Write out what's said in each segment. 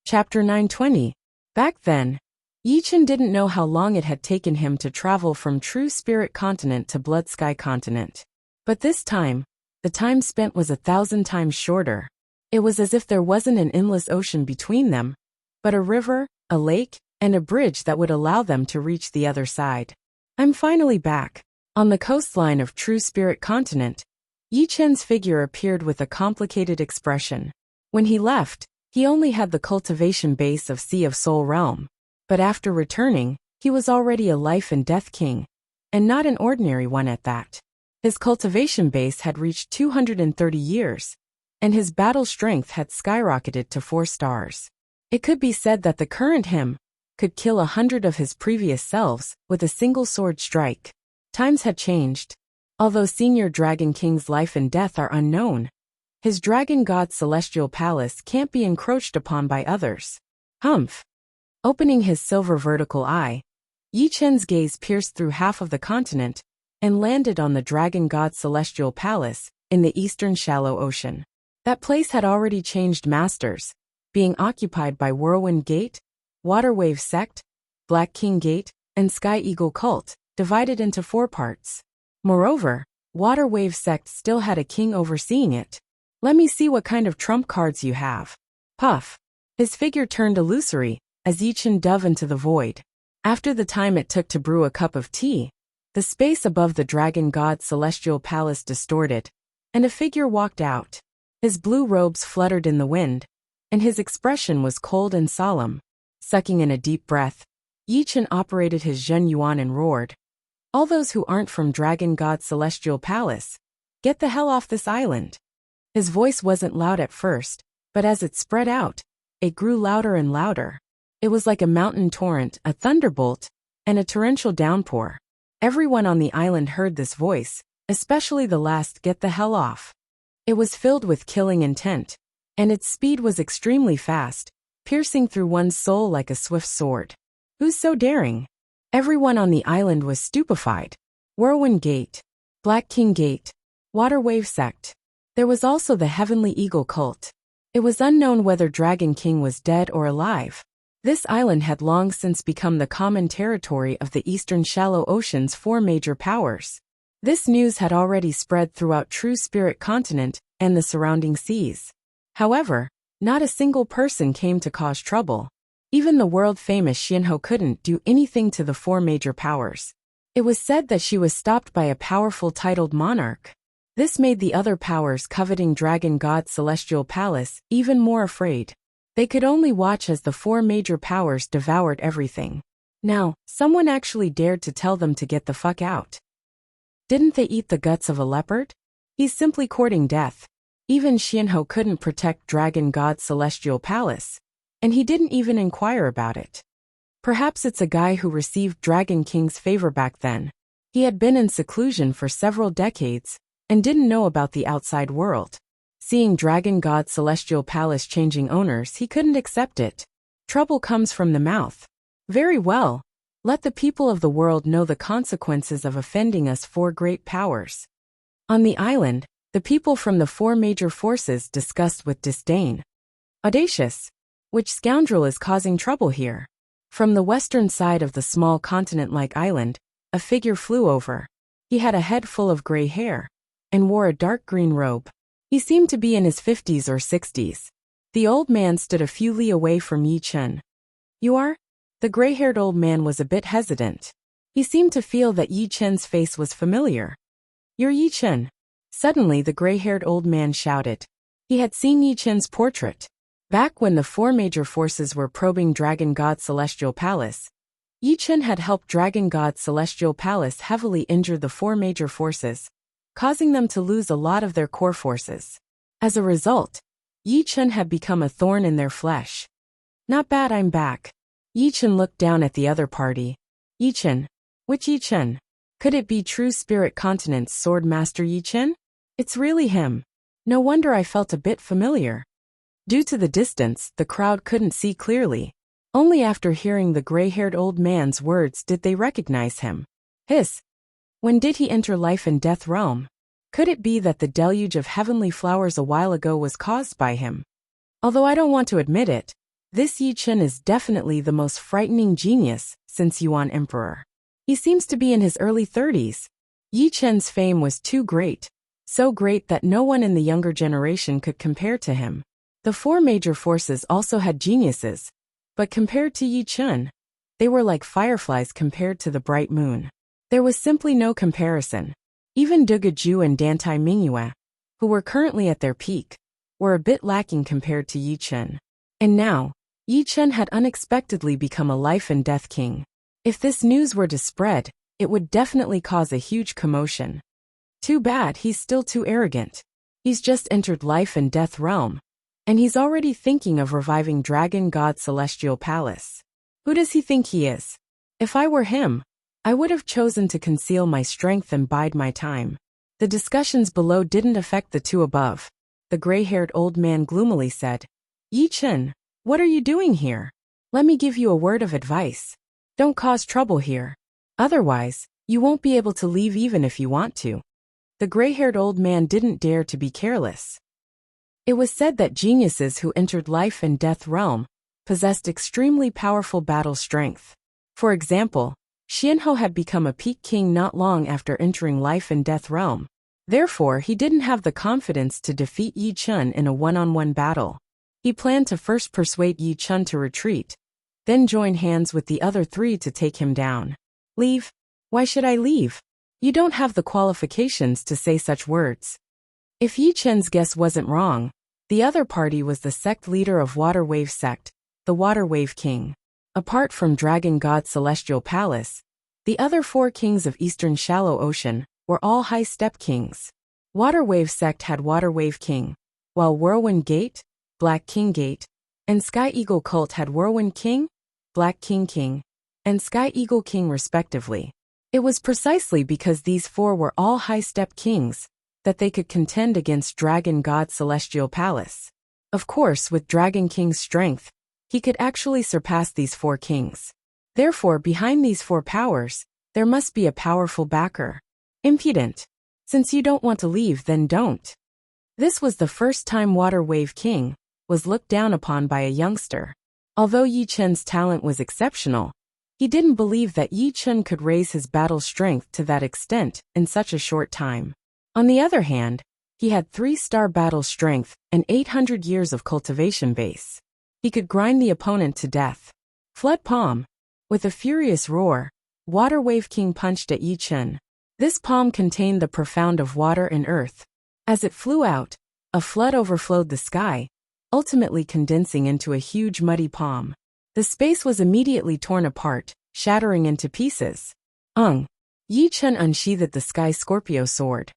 Chapter 920. Back then, Yichen didn't know how long it had taken him to travel from True Spirit Continent to Blood Sky Continent. But this time, the time spent was 1,000 times shorter. It was as if there wasn't an endless ocean between them, but a river, a lake, and a bridge that would allow them to reach the other side. I'm finally back. On the coastline of True Spirit Continent, Yichen's figure appeared with a complicated expression. When he left, he only had the cultivation base of Sea of Soul Realm. But after returning, he was already a life and death king, and not an ordinary one at that. His cultivation base had reached 230 years, and his battle strength had skyrocketed to 4 stars. It could be said that the current him could kill 100 of his previous selves with a single sword strike. Times had changed. Although Senior Dragon King's life and death are unknown, his Dragon God's celestial palace can't be encroached upon by others. Humph. Opening his silver vertical eye, Yichen's gaze pierced through half of the continent and landed on the Dragon God's celestial palace in the eastern shallow ocean. That place had already changed masters, being occupied by Whirlwind Gate, Waterwave Sect, Black King Gate, and Sky Eagle Cult, divided into 4 parts. Moreover, Waterwave Sect still had a king overseeing it. Let me see what kind of trump cards you have. Puff. His figure turned illusory as Yichen dove into the void. After the time it took to brew a cup of tea, the space above the Dragon God's celestial palace distorted, and a figure walked out. His blue robes fluttered in the wind, and his expression was cold and solemn. Sucking in a deep breath, Yichen operated his Zhen Yuan and roared. All those who aren't from Dragon God's celestial palace, get the hell off this island. His voice wasn't loud at first, but as it spread out, it grew louder and louder. It was like a mountain torrent, a thunderbolt, and a torrential downpour. Everyone on the island heard this voice, especially the last "get the hell off." It was filled with killing intent, and its speed was extremely fast, piercing through one's soul like a swift sword. Who's so daring? Everyone on the island was stupefied. Whirlwind Gate, Black King Gate, Waterwave Sect. There was also the Heavenly Eagle Cult. It was unknown whether Dragon King was dead or alive. This island had long since become the common territory of the Eastern Shallow Ocean's 4 major powers. This news had already spread throughout True Spirit Continent and the surrounding seas. However, not a single person came to cause trouble. Even the world-famous Xianhou couldn't do anything to the 4 major powers. It was said that she was stopped by a powerful titled monarch. This made the other powers coveting Dragon God's celestial palace even more afraid. They could only watch as the 4 major powers devoured everything. Now, someone actually dared to tell them to get the fuck out. Didn't they eat the guts of a leopard? He's simply courting death. Even Xianhou couldn't protect Dragon God's celestial palace, and he didn't even inquire about it. Perhaps it's a guy who received Dragon King's favor back then. He had been in seclusion for several decades and didn't know about the outside world. Seeing Dragon God's celestial palace changing owners, he couldn't accept it. Trouble comes from the mouth. Very well. Let the people of the world know the consequences of offending us 4 great powers. On the island, the people from the 4 major forces discussed with disdain. Audacious. Which scoundrel is causing trouble here? From the western side of the small continent-like island, a figure flew over. He had a head full of gray hair and wore a dark green robe. He seemed to be in his 50s or 60s. The old man stood a few li away from Yichen. You are? The gray-haired old man was a bit hesitant. He seemed to feel that Yichen's face was familiar. You're Yichen. Suddenly the gray-haired old man shouted. He had seen Yichen's portrait. Back when the 4 major forces were probing Dragon God's celestial palace, Yichen had helped Dragon God's celestial palace heavily injure the 4 major forces, causing them to lose a lot of their core forces. As a result, Yichen had become a thorn in their flesh. Not bad, I'm back. Yichen looked down at the other party. Yichen? Which Yichen? Could it be True Spirit Continent's Sword Master Yichen? It's really him. No wonder I felt a bit familiar. Due to the distance, the crowd couldn't see clearly. Only after hearing the gray-haired old man's words did they recognize him. Hiss. When did he enter life and death realm? Could it be that the deluge of heavenly flowers a while ago was caused by him? Although I don't want to admit it, This Yi Chen is definitely the most frightening genius since Yuan Emperor. He seems to be in his early 30s. Yi Chen's fame was too great, so great that no one in the younger generation could compare to him. The four major forces also had geniuses, but compared to Yi Chen, they were like fireflies compared to the bright moon. There was simply no comparison. Even Dugaju and Dantai Mingyue, who were currently at their peak, were a bit lacking compared to Yi Chen. And now, Yi Chen had unexpectedly become a life and death king. If this news were to spread, it would definitely cause a huge commotion. Too bad he's still too arrogant. He's just entered life and death realm, and he's already thinking of reviving Dragon God Celestial Palace. Who does he think he is? If I were him, I would have chosen to conceal my strength and bide my time. The discussions below didn't affect the two above. The gray-haired old man gloomily said, Yi Chen, what are you doing here? Let me give you a word of advice. Don't cause trouble here. Otherwise, you won't be able to leave even if you want to. The gray-haired old man didn't dare to be careless. It was said that geniuses who entered life and death realm possessed extremely powerful battle strength. For example, Xianhou had become a peak king not long after entering life and death realm. Therefore, he didn't have the confidence to defeat Yi Chen in a one-on-one battle. He planned to first persuade Yi Chen to retreat, then join hands with the other three to take him down. Leave? Why should I leave? You don't have the qualifications to say such words. If Yi Chen's guess wasn't wrong, the other party was the sect leader of Water Wave Sect, the Water Wave King. Apart from Dragon God Celestial Palace, the other four kings of Eastern Shallow Ocean were all high-step kings. Water Wave Sect had Water Wave King, while Whirlwind Gate, Black King Gate, and Sky Eagle Cult had Whirlwind King, Black King King, and Sky Eagle King respectively. It was precisely because these four were all high-step kings that they could contend against Dragon God Celestial Palace. Of course, with Dragon King's strength, he could actually surpass these four kings. Therefore, behind these four powers, there must be a powerful backer. Impudent. Since you don't want to leave, then don't. This was the first time Water Wave King was looked down upon by a youngster. Although Yi Chen's talent was exceptional, he didn't believe that Yi Chen could raise his battle strength to that extent in such a short time. On the other hand, he had 3-star battle strength and 800 years of cultivation base. He could grind the opponent to death. Flood Palm. With a furious roar, Water Wave King punched at Yi Chen. This palm contained the profound of water and earth. As it flew out, a flood overflowed the sky, ultimately condensing into a huge muddy palm. The space was immediately torn apart, shattering into pieces. Yi Chen unsheathed the Sky Scorpio sword,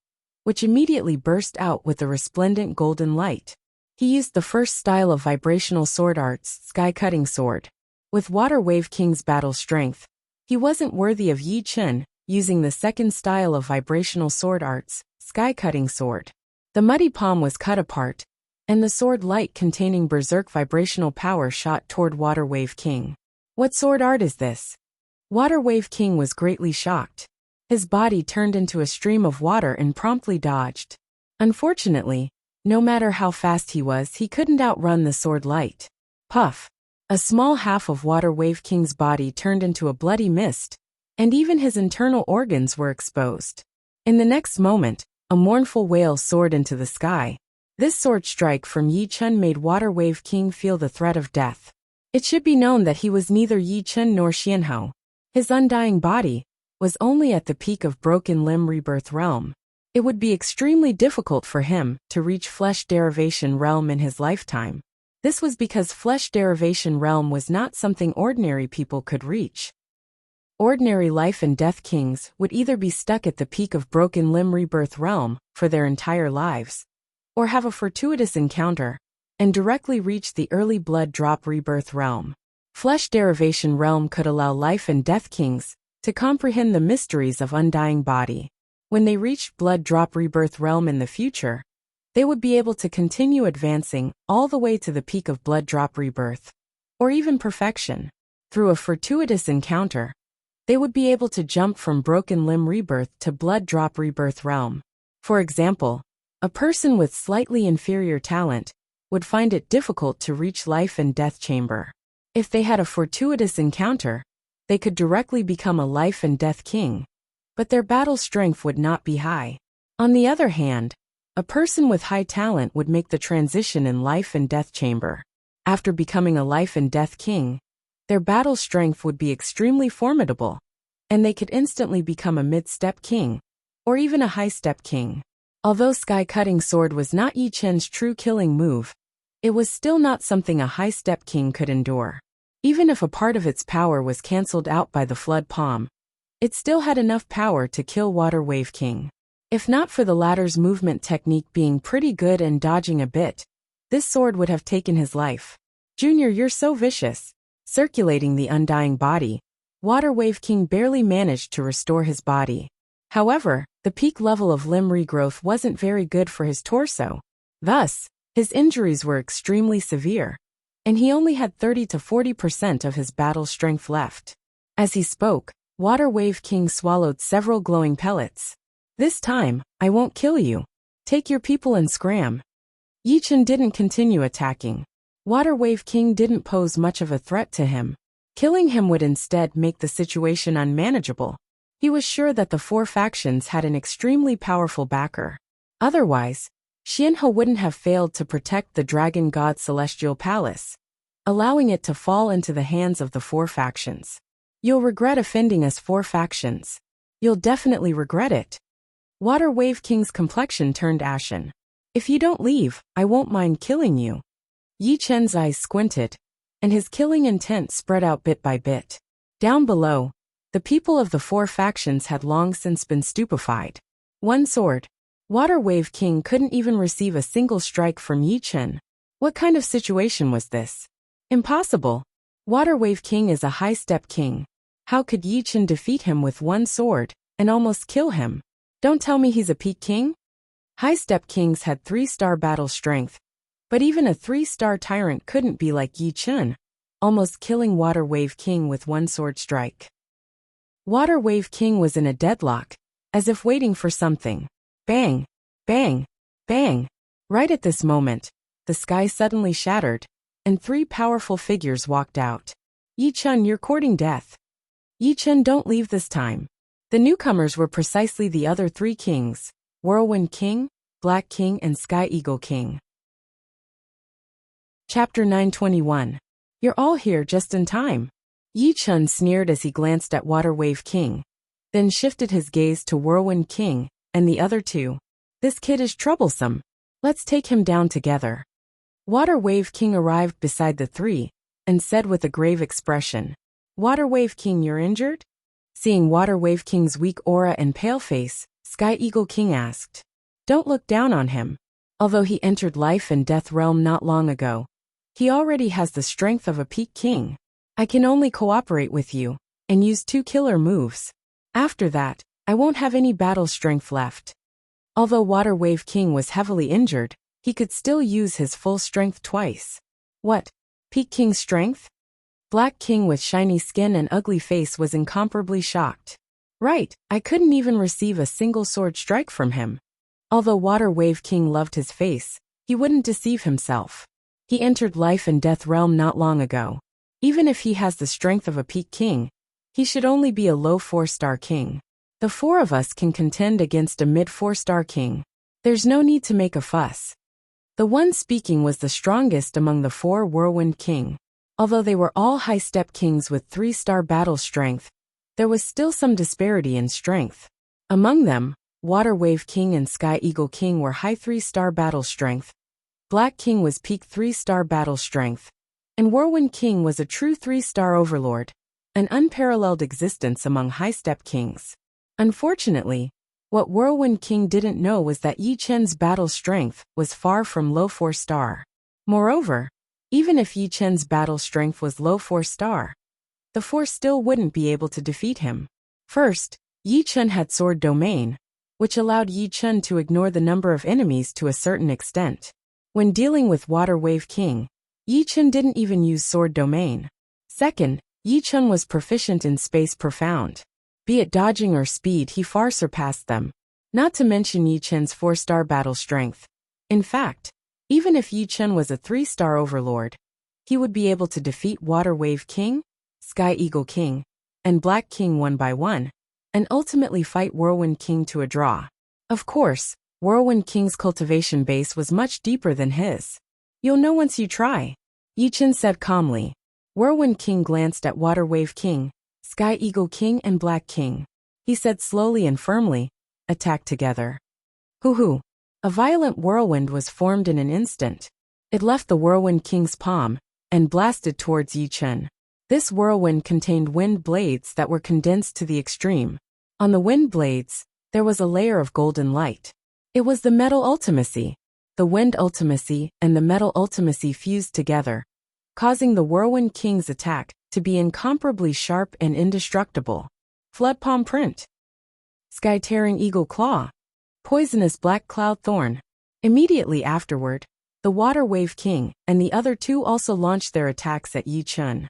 which immediately burst out with a resplendent golden light. He used the first style of vibrational sword arts, Sky Cutting Sword. With Water Wave King's battle strength, he wasn't worthy of Yi Chen using the second style of vibrational sword arts, Sky Cutting Sword. The muddy palm was cut apart, and the sword light containing berserk vibrational power shot toward Water Wave King. What sword art is this? Water Wave King was greatly shocked. His body turned into a stream of water and promptly dodged. Unfortunately, no matter how fast he was, he couldn't outrun the sword light. Puff! A small half of Water Wave King's body turned into a bloody mist, and even his internal organs were exposed. In the next moment, a mournful wail soared into the sky. This sword strike from Yi Chen made Water Wave King feel the threat of death. It should be known that he was neither Yi Chen nor Xianhou. His undying body was only at the peak of Broken Limb Rebirth Realm. It would be extremely difficult for him to reach Flesh Derivation Realm in his lifetime. This was because Flesh Derivation Realm was not something ordinary people could reach. Ordinary life and death kings would either be stuck at the peak of Broken Limb Rebirth Realm for their entire lives, or have a fortuitous encounter and directly reach the early blood drop rebirth realm. Flesh Derivation Realm could allow life and death kings to comprehend the mysteries of undying body. When they reached blood drop rebirth realm in the future, they would be able to continue advancing all the way to the peak of blood drop rebirth, or even perfection. Through a fortuitous encounter, they would be able to jump from broken limb rebirth to blood drop rebirth realm. For example, a person with slightly inferior talent would find it difficult to reach life and death chamber. If they had a fortuitous encounter, they could directly become a life and death king, but their battle strength would not be high. On the other hand, a person with high talent would make the transition in life and death chamber. After becoming a life and death king, their battle strength would be extremely formidable, and they could instantly become a mid-step king, or even a high-step king. Although sky-cutting sword was not Yi Chen's true killing move, it was still not something a high-step king could endure. Even if a part of its power was cancelled out by the flood palm, it still had enough power to kill Water Wave King. If not for the latter's movement technique being pretty good and dodging a bit, this sword would have taken his life. Junior, you're so vicious. Circulating the undying body, Water Wave King barely managed to restore his body. However, the peak level of limb regrowth wasn't very good for his torso. Thus, his injuries were extremely severe, and he only had 30 to 40% of his battle strength left. As he spoke, Water Wave King swallowed several glowing pellets. This time, I won't kill you. Take your people and scram. Yi Chen didn't continue attacking. Water Wave King didn't pose much of a threat to him. Killing him would instead make the situation unmanageable. He was sure that the four factions had an extremely powerful backer. Otherwise, Xianhe wouldn't have failed to protect the Dragon God Celestial Palace, allowing it to fall into the hands of the four factions. You'll regret offending us four factions. You'll definitely regret it. Water Wave King's complexion turned ashen. If you don't leave, I won't mind killing you. Yi Chen's eyes squinted, and his killing intent spread out bit by bit. Down below, the people of the four factions had long since been stupefied. One sword. Water Wave King couldn't even receive a single strike from Yi Chen. What kind of situation was this? Impossible. Water Wave King is a high-step king. How could Yi Chen defeat him with one sword, and almost kill him? Don't tell me he's a peak king? High-step kings had 3-star battle strength, but even a 3-star tyrant couldn't be like Yi Chen, almost killing Water Wave King with one sword strike. Water Wave King was in a deadlock, as if waiting for something. Bang! Bang! Bang! Right at this moment, the sky suddenly shattered, and 3 powerful figures walked out. Yi Chen, you're courting death. Yi Chen, don't leave this time. The newcomers were precisely the other 3 kings, Whirlwind King, Black King and Sky Eagle King. Chapter 921. You're all here just in time. Yi Chen sneered as he glanced at Water Wave King, then shifted his gaze to Whirlwind King and the other 2. This kid is troublesome. Let's take him down together. Water Wave King arrived beside the 3 and said with a grave expression, Water Wave King, you're injured? Seeing Water Wave King's weak aura and pale face, Sky Eagle King asked. Don't look down on him. Although he entered life and death realm not long ago, he already has the strength of a peak king. I can only cooperate with you and use 2 killer moves. After that, I won't have any battle strength left. Although Water Wave King was heavily injured, he could still use his full strength twice. What? Peak King strength? Black King with shiny skin and ugly face was incomparably shocked. Right, I couldn't even receive a single sword strike from him. Although Water Wave King loved his face, he wouldn't deceive himself. He entered life and death realm not long ago. Even if he has the strength of a peak king, he should only be a low 4-star king. The 4 of us can contend against a mid 4-star king. There's no need to make a fuss. The one speaking was the strongest among the 4 Whirlwind King. Although they were all high-step kings with 3-star battle strength, there was still some disparity in strength. Among them, Water Wave King and Sky Eagle King were high 3-star battle strength. Black King was peak 3-star battle strength, and Whirlwind King was a true 3-star overlord, an unparalleled existence among high-step kings. Unfortunately, what Whirlwind King didn't know was that Yi Chen's battle strength was far from low 4-star. Moreover, even if Yi Chen's battle strength was low 4-star, the 4 still wouldn't be able to defeat him. First, Yi Chen had Sword Domain, which allowed Yi Chen to ignore the number of enemies to a certain extent. When dealing with Water Wave King, Yi Chen didn't even use Sword Domain. Second, Yi Chen was proficient in Space Profound. Be it dodging or speed, he far surpassed them. Not to mention Yi Chen's 4-star battle strength. In fact, even if Yi Chen was a 3-star overlord, he would be able to defeat Water Wave King, Sky Eagle King, and Black King one by one, and ultimately fight Whirlwind King to a draw. Of course, Whirlwind King's cultivation base was much deeper than his. You'll know once you try, Yi Chen said calmly. Whirlwind King glanced at Water Wave King, Sky Eagle King and Black King. He said slowly and firmly, "Attack together." Hoo-hoo. A violent whirlwind was formed in an instant. It left the Whirlwind King's palm and blasted towards Yi Chen. This whirlwind contained wind blades that were condensed to the extreme. On the wind blades, there was a layer of golden light. It was the metal ultimacy. The wind ultimacy and the metal ultimacy fused together, causing the Whirlwind King's attack to be incomparably sharp and indestructible. Flood Palm Print. Sky-tearing Eagle Claw. Poisonous Black Cloud Thorn. Immediately afterward, the Water Wave King and the other two also launched their attacks at Yi Chen.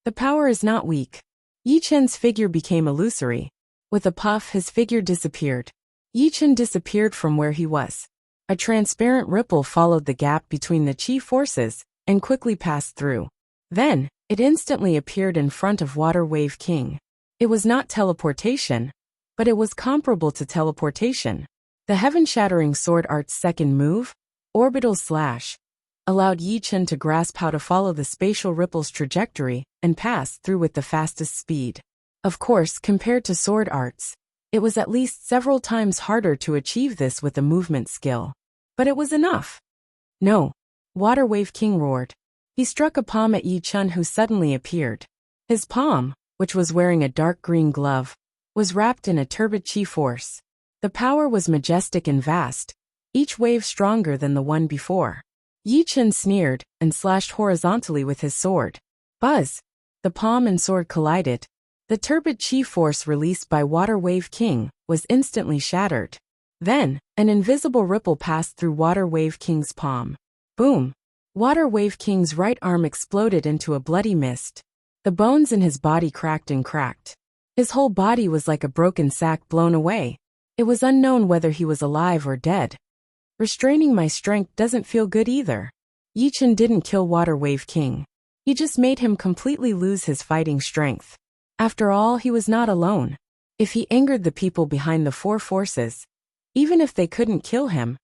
The power is not weak. Yi Chen's figure became illusory. With a puff, his figure disappeared. Yi Chen disappeared from where he was. A transparent ripple followed the gap between the chi forces and quickly passed through. Then, it instantly appeared in front of Water Wave King. It was not teleportation, but it was comparable to teleportation. The heaven-shattering sword art's second move, Orbital Slash, allowed Yi Chen to grasp how to follow the spatial ripple's trajectory and pass through with the fastest speed. Of course, compared to sword arts, it was at least several times harder to achieve this with a movement skill. But it was enough. No. Water Wave King roared. He struck a palm at Yi Chen, who suddenly appeared. His palm, which was wearing a dark green glove, was wrapped in a turbid chi force. The power was majestic and vast, each wave stronger than the one before. Yi Chen sneered and slashed horizontally with his sword. Buzz! The palm and sword collided. The turbid chi force released by Water Wave King was instantly shattered. Then, an invisible ripple passed through Water Wave King's palm. Boom! Water Wave King's right arm exploded into a bloody mist. The bones in his body cracked and cracked. His whole body was like a broken sack blown away. It was unknown whether he was alive or dead. Restraining my strength doesn't feel good either. Yi Chen didn't kill Water Wave King. He just made him completely lose his fighting strength. After all, he was not alone. If he angered the people behind the four forces, even if they couldn't kill him,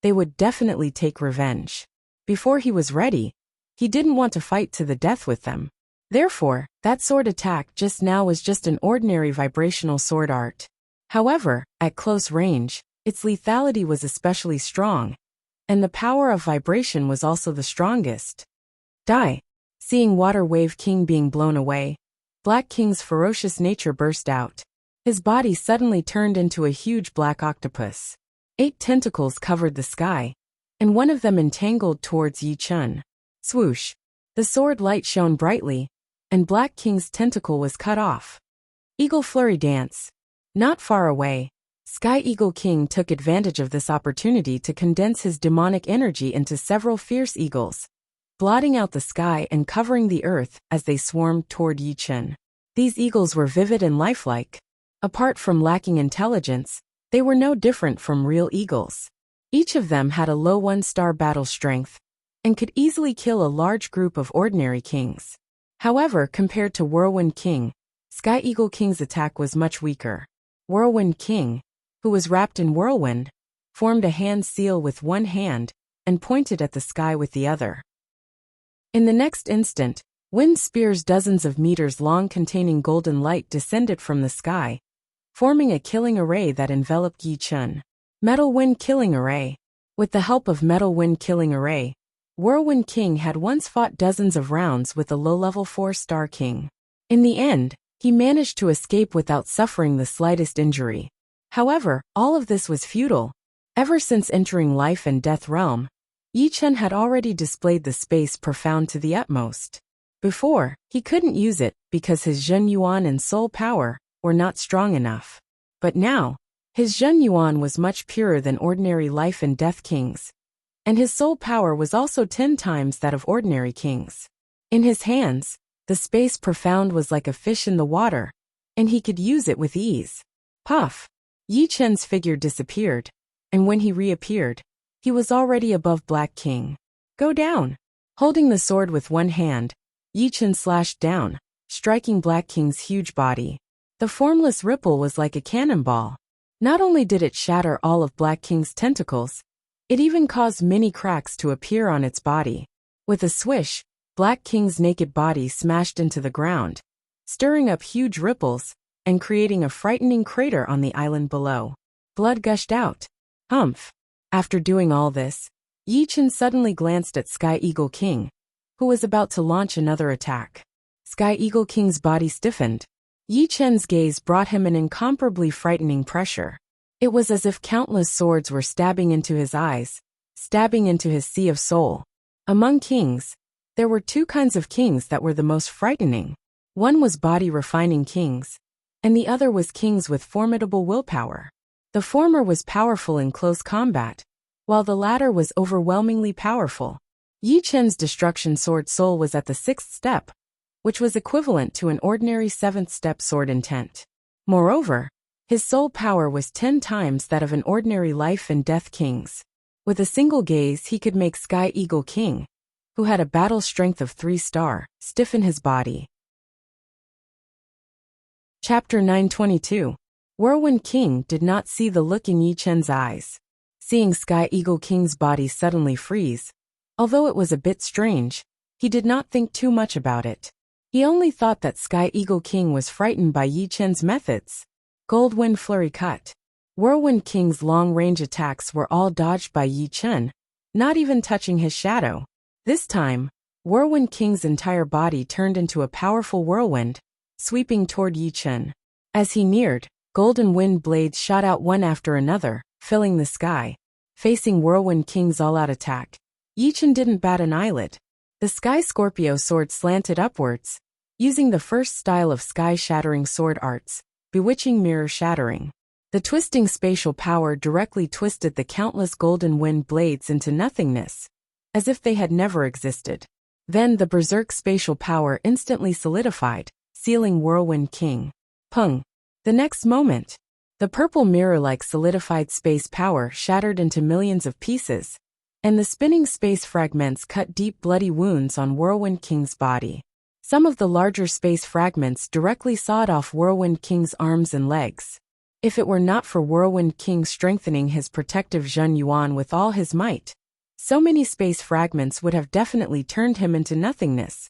they would definitely take revenge. Before he was ready, he didn't want to fight to the death with them. Therefore, that sword attack just now was just an ordinary vibrational sword art. However, at close range, its lethality was especially strong, and the power of vibration was also the strongest. Die! Seeing Water Wave King being blown away, Black King's ferocious nature burst out. His body suddenly turned into a huge black octopus. 8 tentacles covered the sky, and one of them entangled towards Yi Chen. Swoosh! The sword light shone brightly, and Black King's tentacle was cut off. Eagle Flurry Dance. Not far away, Sky Eagle King took advantage of this opportunity to condense his demonic energy into several fierce eagles, blotting out the sky and covering the earth as they swarmed toward Yi Chen. These eagles were vivid and lifelike. Apart from lacking intelligence, they were no different from real eagles. Each of them had a low 1-star battle strength, and could easily kill a large group of ordinary kings. However, compared to Whirlwind King, Sky Eagle King's attack was much weaker. Whirlwind King, who was wrapped in whirlwind, formed a hand seal with one hand and pointed at the sky with the other. In the next instant, wind spears dozens of meters long containing golden light descended from the sky, forming a killing array that enveloped Yi Chen. Metal Wind Killing Array. With the help of Metal Wind Killing Array, Whirlwind King had once fought dozens of rounds with a low-level 4-star king. In the end, he managed to escape without suffering the slightest injury. However, all of this was futile. Ever since entering life and death realm, Yi Chen had already displayed the space profound to the utmost. Before, he couldn't use it because his Zhen Yuan and soul power were not strong enough. But now, his Zhen Yuan was much purer than ordinary life and death kings, and his soul power was also 10 times that of ordinary kings. In his hands, the space profound was like a fish in the water, and he could use it with ease. Puff! Yi Chen's figure disappeared, and when he reappeared, he was already above Black King. Go down! Holding the sword with one hand, Yi Chen slashed down, striking Black King's huge body. The formless ripple was like a cannonball. Not only did it shatter all of Black King's tentacles, it even caused many cracks to appear on its body. With a swish, Black King's naked body smashed into the ground, stirring up huge ripples and creating a frightening crater on the island below. Blood gushed out. Humph! After doing all this, Yi Chen suddenly glanced at Sky Eagle King, who was about to launch another attack. Sky Eagle King's body stiffened. Yi Chen's gaze brought him an incomparably frightening pressure. It was as if countless swords were stabbing into his eyes, stabbing into his sea of soul. Among kings, there were two kinds of kings that were the most frightening. One was body-refining kings, and the other was kings with formidable willpower. The former was powerful in close combat, while the latter was overwhelmingly powerful. Yi Chen's destruction sword soul was at the 6th step, which was equivalent to an ordinary 7th step sword intent. Moreover, his soul power was 10 times that of an ordinary life and death king's. With a single gaze he could make Sky Eagle King, who had a battle strength of 3-star, stiffen his body. Chapter 922. Whirlwind King did not see the look in Yi Chen's eyes. Seeing Sky Eagle King's body suddenly freeze, although it was a bit strange, he did not think too much about it. He only thought that Sky Eagle King was frightened by Yi Chen's methods. Gold Wind Flurry Cut. Whirlwind King's long-range attacks were all dodged by Yi Chen, not even touching his shadow. This time, Whirlwind King's entire body turned into a powerful whirlwind, sweeping toward Yi Chen. As he neared, golden wind blades shot out one after another, filling the sky. Facing Whirlwind King's all-out attack, Yi Chen didn't bat an eyelid. The Sky Scorpio sword slanted upwards, using the first style of sky-shattering sword arts, Bewitching Mirror Shattering. The twisting spatial power directly twisted the countless golden wind blades into nothingness, as if they had never existed. Then the berserk spatial power instantly solidified, sealing Whirlwind King. Pung! The next moment, the purple mirror-like solidified space power shattered into millions of pieces, and the spinning space fragments cut deep bloody wounds on Whirlwind King's body. Some of the larger space fragments directly sawed off Whirlwind King's arms and legs. If it were not for Whirlwind King strengthening his protective Zhen Yuan with all his might, so many space fragments would have definitely turned him into nothingness,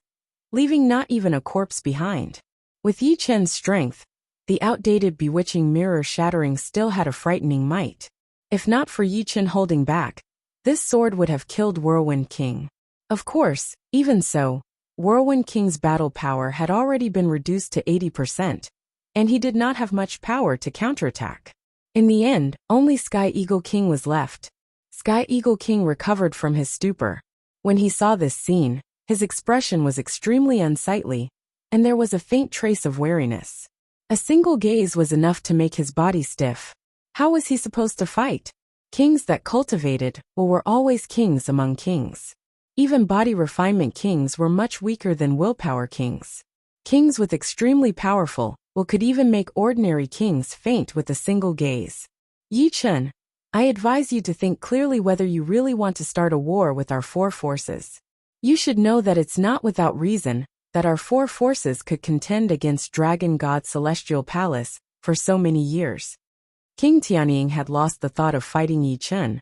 leaving not even a corpse behind. With Yi Chen's strength, the outdated Bewitching Mirror Shattering still had a frightening might. If not for Yi Chen holding back, this sword would have killed Whirlwind King. Of course, even so, Whirlwind King's battle power had already been reduced to 80%, and he did not have much power to counterattack. In the end, only Sky Eagle King was left. Sky Eagle King recovered from his stupor. When he saw this scene, his expression was extremely unsightly, and there was a faint trace of wariness. A single gaze was enough to make his body stiff. How was he supposed to fight? Kings that cultivated were always kings among kings. Even body refinement kings were much weaker than willpower kings. Kings with extremely powerful will could even make ordinary kings faint with a single gaze. Yi Chen, I advise you to think clearly whether you really want to start a war with our 4 forces. You should know that it's not without reason that our 4 forces could contend against Dragon God Celestial Palace for so many years. King Tianying had lost the thought of fighting Yi Chen,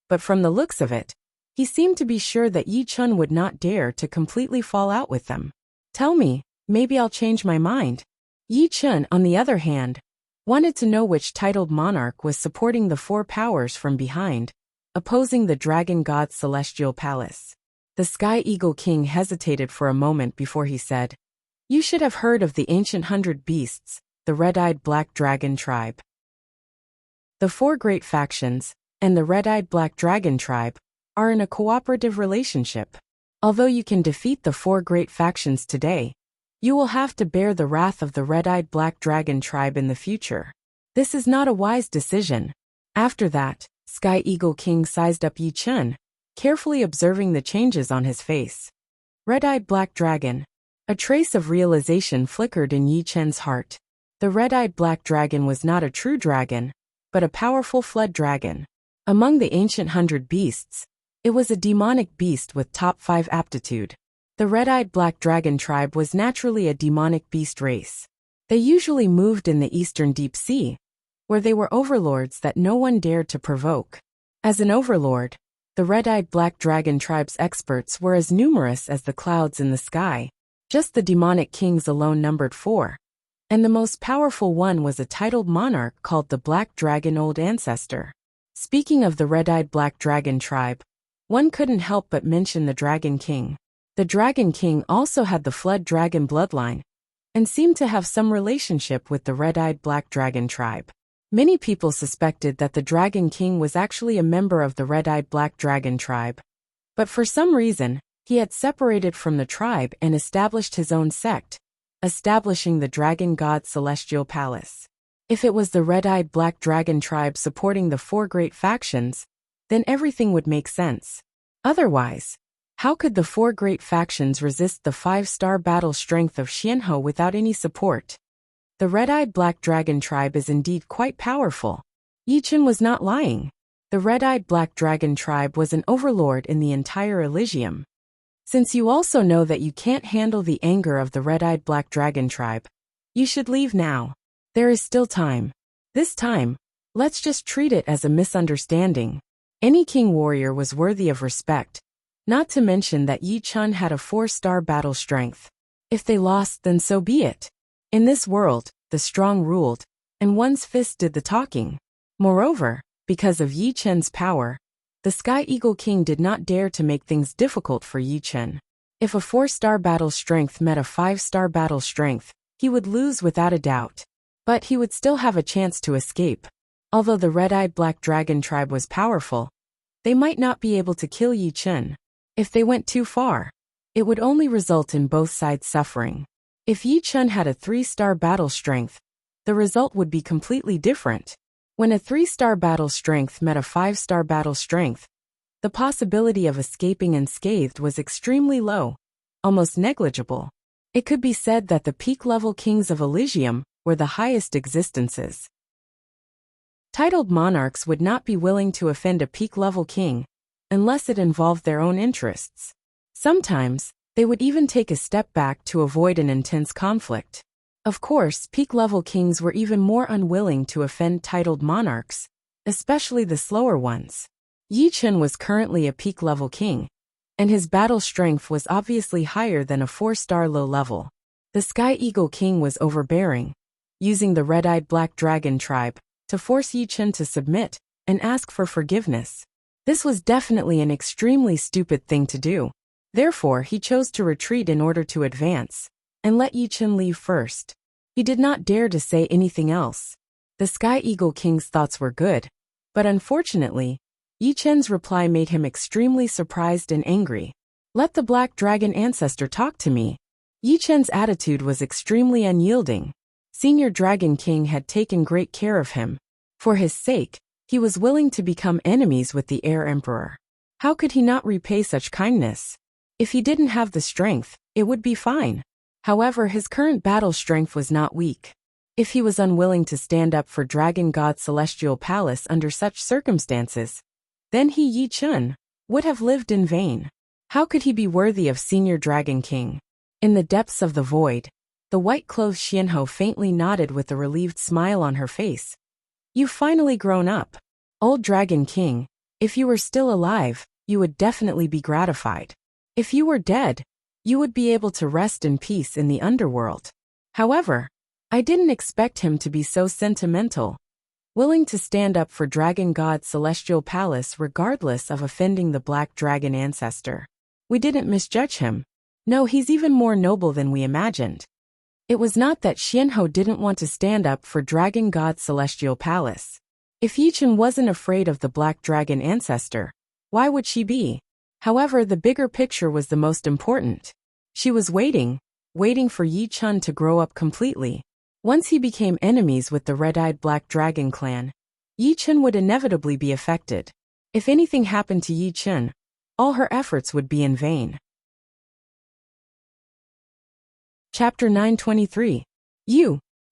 but from the looks of it, he seemed to be sure that Yi Chen would not dare to completely fall out with them. Tell me, maybe I'll change my mind. Yi Chen, on the other hand, wanted to know which titled monarch was supporting the 4 powers from behind, opposing the Dragon God Celestial Palace. The Sky Eagle King hesitated for a moment before he said, You should have heard of the ancient 100 beasts, the red-eyed black dragon tribe. The 4 great factions, and the red-eyed black dragon tribe, are in a cooperative relationship. Although you can defeat the 4 great factions today, you will have to bear the wrath of the red-eyed black dragon tribe in the future. This is not a wise decision. After that, Sky Eagle King sized up Yi Chen, carefully observing the changes on his face. Red-eyed black dragon. A trace of realization flickered in Yi Chen's heart. The red-eyed black dragon was not a true dragon, but a powerful flood dragon. Among the ancient 100 beasts, It was a demonic beast with top 5 aptitude. The red-eyed black dragon tribe was naturally a demonic beast race. They usually moved in the eastern deep sea, where they were overlords that no one dared to provoke. As an overlord, the red-eyed black dragon tribe's experts were as numerous as the clouds in the sky. Just the demonic kings alone numbered 4. And the most powerful one was a titled monarch called the Black Dragon Old Ancestor. Speaking of the red-eyed black dragon tribe, one couldn't help but mention the Dragon King. The Dragon King also had the Flood Dragon bloodline, and seemed to have some relationship with the red-eyed black dragon tribe. Many people suspected that the Dragon King was actually a member of the red-eyed black dragon tribe. But for some reason, he had separated from the tribe and established his own sect, establishing the Dragon God Celestial Palace. If it was the red-eyed black dragon tribe supporting the 4 great factions, then everything would make sense. Otherwise, how could the 4 great factions resist the 5-star battle strength of Xianhou without any support? The red-eyed black dragon tribe is indeed quite powerful. Yi Chen was not lying. The red-eyed black dragon tribe was an overlord in the entire Elysium. Since you also know that you can't handle the anger of the red-eyed black dragon tribe, you should leave now. There is still time. This time, let's just treat it as a misunderstanding. Any king warrior was worthy of respect, not to mention that Yi Chen had a 4-star battle strength. If they lost, then so be it. In this world, the strong ruled, and one's fist did the talking. Moreover, because of Yi Chen's power, the Sky Eagle King did not dare to make things difficult for Yi Chen. If a 4-star battle strength met a 5-star battle strength, he would lose without a doubt. But he would still have a chance to escape. Although the red-eyed black dragon tribe was powerful, they might not be able to kill Yi Chen. If they went too far, it would only result in both sides suffering. If Yi Chen had a 3-star battle strength, the result would be completely different. When a 3-star battle strength met a 5-star battle strength, the possibility of escaping unscathed was extremely low, almost negligible. It could be said that the peak-level kings of Elysium were the highest existences. Titled monarchs would not be willing to offend a peak-level king, unless it involved their own interests. Sometimes, they would even take a step back to avoid an intense conflict. Of course, peak-level kings were even more unwilling to offend titled monarchs, especially the slower ones. Yi Chen was currently a peak-level king, and his battle strength was obviously higher than a 4-star low level. The Sky Eagle King was overbearing, using the red-eyed black dragon tribe to force Yi Chen to submit and ask for forgiveness. This was definitely an extremely stupid thing to do. Therefore, he chose to retreat in order to advance, and let Yi Chen leave first. He did not dare to say anything else. The Sky Eagle King's thoughts were good, but unfortunately, Yi Chen's reply made him extremely surprised and angry. Let the Black Dragon Ancestor talk to me. Yi Chen's attitude was extremely unyielding. Senior Dragon King had taken great care of him. For his sake, he was willing to become enemies with the Heir Emperor. How could he not repay such kindness? If he didn't have the strength, it would be fine. However, his current battle strength was not weak. If he was unwilling to stand up for Dragon God Celestial Palace under such circumstances, then he, Yi Chen, would have lived in vain. How could he be worthy of Senior Dragon King? In the depths of the void, the white-clothed Xianhou faintly nodded with a relieved smile on her face. You've finally grown up. Old Dragon King, if you were still alive, you would definitely be gratified. If you were dead, you would be able to rest in peace in the underworld. However, I didn't expect him to be so sentimental, willing to stand up for Dragon God Celestial Palace regardless of offending the Black Dragon Ancestor. We didn't misjudge him. No, he's even more noble than we imagined. It was not that Xianhou didn't want to stand up for Dragon God Celestial Palace. If Yi Chen wasn't afraid of the Black Dragon Ancestor, why would she be? However, the bigger picture was the most important. She was waiting for Yi Chen to grow up completely. Once he became enemies with the red-eyed Black Dragon clan, Yi Chen would inevitably be affected. If anything happened to Yi Chen, all her efforts would be in vain. Chapter 923.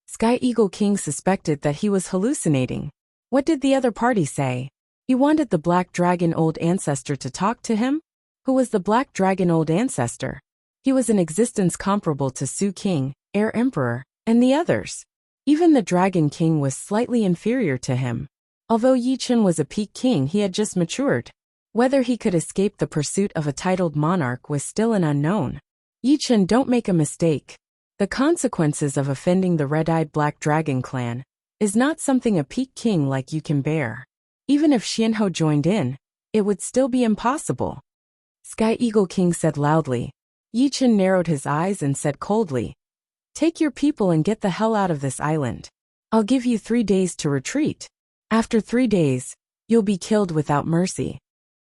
Sky Eagle King suspected that he was hallucinating. What did the other party say? He wanted the Black Dragon Old Ancestor to talk to him? Who was the Black Dragon Old Ancestor? He was an existence comparable to Su King, Heir Emperor, and the others. Even the Dragon King was slightly inferior to him. Although Yi Chen was a peak king, he had just matured. Whether he could escape the pursuit of a titled monarch was still an unknown. Yi Chen, don't make a mistake. The consequences of offending the red-eyed Black Dragon clan is not something a peak king like you can bear. Even if Xianhou joined in, it would still be impossible. Sky Eagle King said loudly. Yi Chen narrowed his eyes and said coldly, "Take your people and get the hell out of this island. I'll give you 3 days to retreat. After 3 days, you'll be killed without mercy."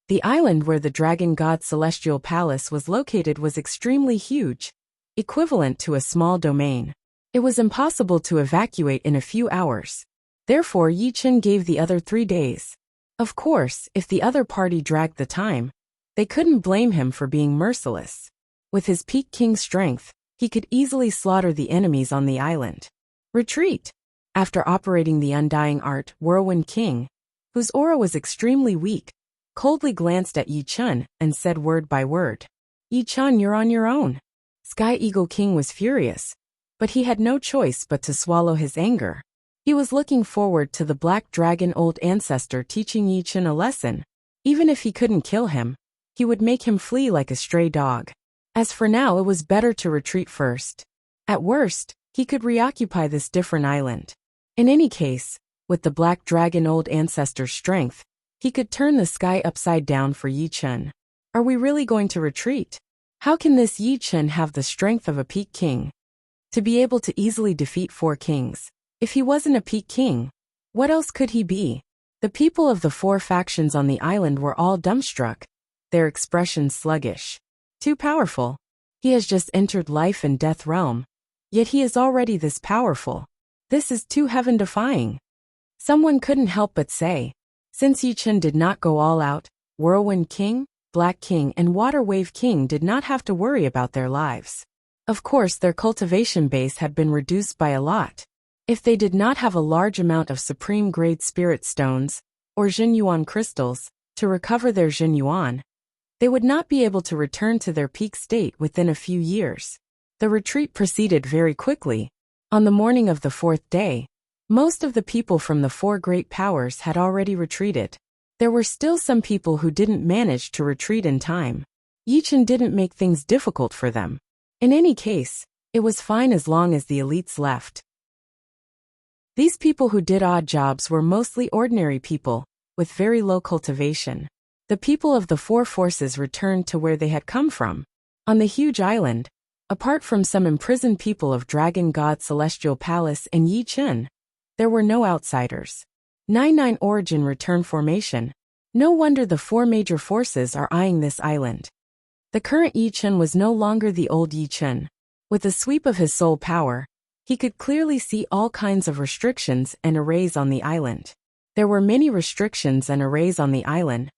The island where the Dragon God's celestial palace was located was extremely huge, equivalent to a small domain. It was impossible to evacuate in a few hours. Therefore, Yi Chen gave the other 3 days. Of course, if the other party dragged the time, they couldn't blame him for being merciless. With his peak king strength, he could easily slaughter the enemies on the island. Retreat! After operating the undying art, Whirlwind King, whose aura was extremely weak, coldly glanced at Yi Chen and said word by word, "Yi Chen, you're on your own." Sky Eagle King was furious, but he had no choice but to swallow his anger. He was looking forward to the Black Dragon Old Ancestor teaching Yi Chen a lesson. Even if he couldn't kill him, he would make him flee like a stray dog. As for now, it was better to retreat first. At worst, he could reoccupy this different island. In any case, with the Black Dragon Old Ancestor's strength, he could turn the sky upside down for Yi Chen. Are we really going to retreat? How can this Yi Chen have the strength of a peak king? To be able to easily defeat 4 kings. If he wasn't a peak king, what else could he be? The people of the 4 factions on the island were all dumbstruck, their expressions sluggish. Too powerful. He has just entered life and death realm, yet he is already this powerful. This is too heaven-defying. Someone couldn't help but say, since Yi Chen did not go all out, Whirlwind King, Black King and Water Wave King did not have to worry about their lives. Of course, their cultivation base had been reduced by a lot. If they did not have a large amount of supreme-grade spirit stones, or Jinyuan crystals, to recover their Jinyuan, they would not be able to return to their peak state within a few years. The retreat proceeded very quickly. On the morning of the 4th day, most of the people from the 4 great powers had already retreated. There were still some people who didn't manage to retreat in time. Yi Chen didn't make things difficult for them. In any case, it was fine as long as the elites left. These people who did odd jobs were mostly ordinary people, with very low cultivation. The people of the 4 forces returned to where they had come from. On the huge island, apart from some imprisoned people of Dragon God's Celestial Palace and Yi Chen, there were no outsiders. 9-9 Origin Return Formation. No wonder the 4 major forces are eyeing this island. The current Yi Chen was no longer the old Yi Chen. With a sweep of his soul power, he could clearly see all kinds of restrictions and arrays on the island. There were many restrictions and arrays on the island,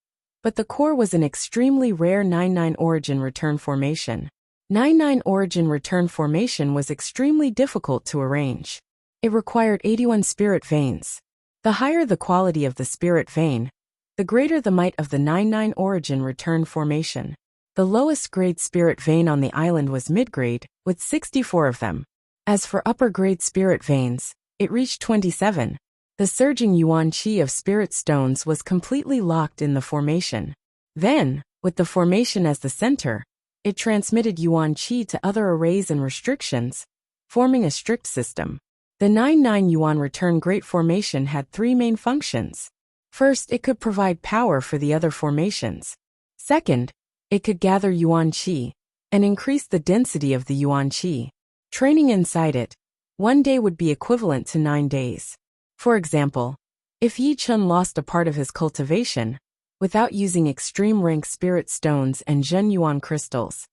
but the core was an extremely rare 9-9 Origin Return Formation. 9-9 Origin Return Formation was extremely difficult to arrange. It required 81 spirit veins. The higher the quality of the spirit vein, the greater the might of the 9-9 Origin Return Formation. The lowest grade spirit vein on the island was mid-grade, with 64 of them. As for upper grade spirit veins, it reached 27. The surging yuan qi of spirit stones was completely locked in the formation. Then, with the formation as the center, it transmitted yuan qi to other arrays and restrictions, forming a strict system. The 9-9 Yuan Return Great Formation had 3 main functions. First, it could provide power for the other formations. Second, it could gather yuan qi and increase the density of the yuan qi. Training inside it, 1 day would be equivalent to 9 days. For example, if Yi Chen lost a part of his cultivation, without using extreme rank spirit stones and Zhen Yuan crystals,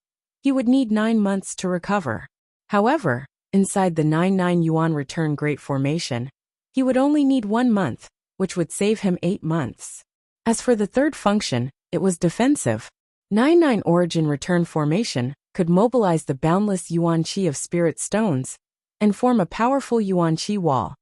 he would need 9 months to recover. However, inside the 9-9 Yuan Return Great Formation, he would only need 1 month, which would save him 8 months. As for the third function, it was defensive. 9-9 Origin Return Formation could mobilize the boundless yuan qi of spirit stones and form a powerful yuan qi wall,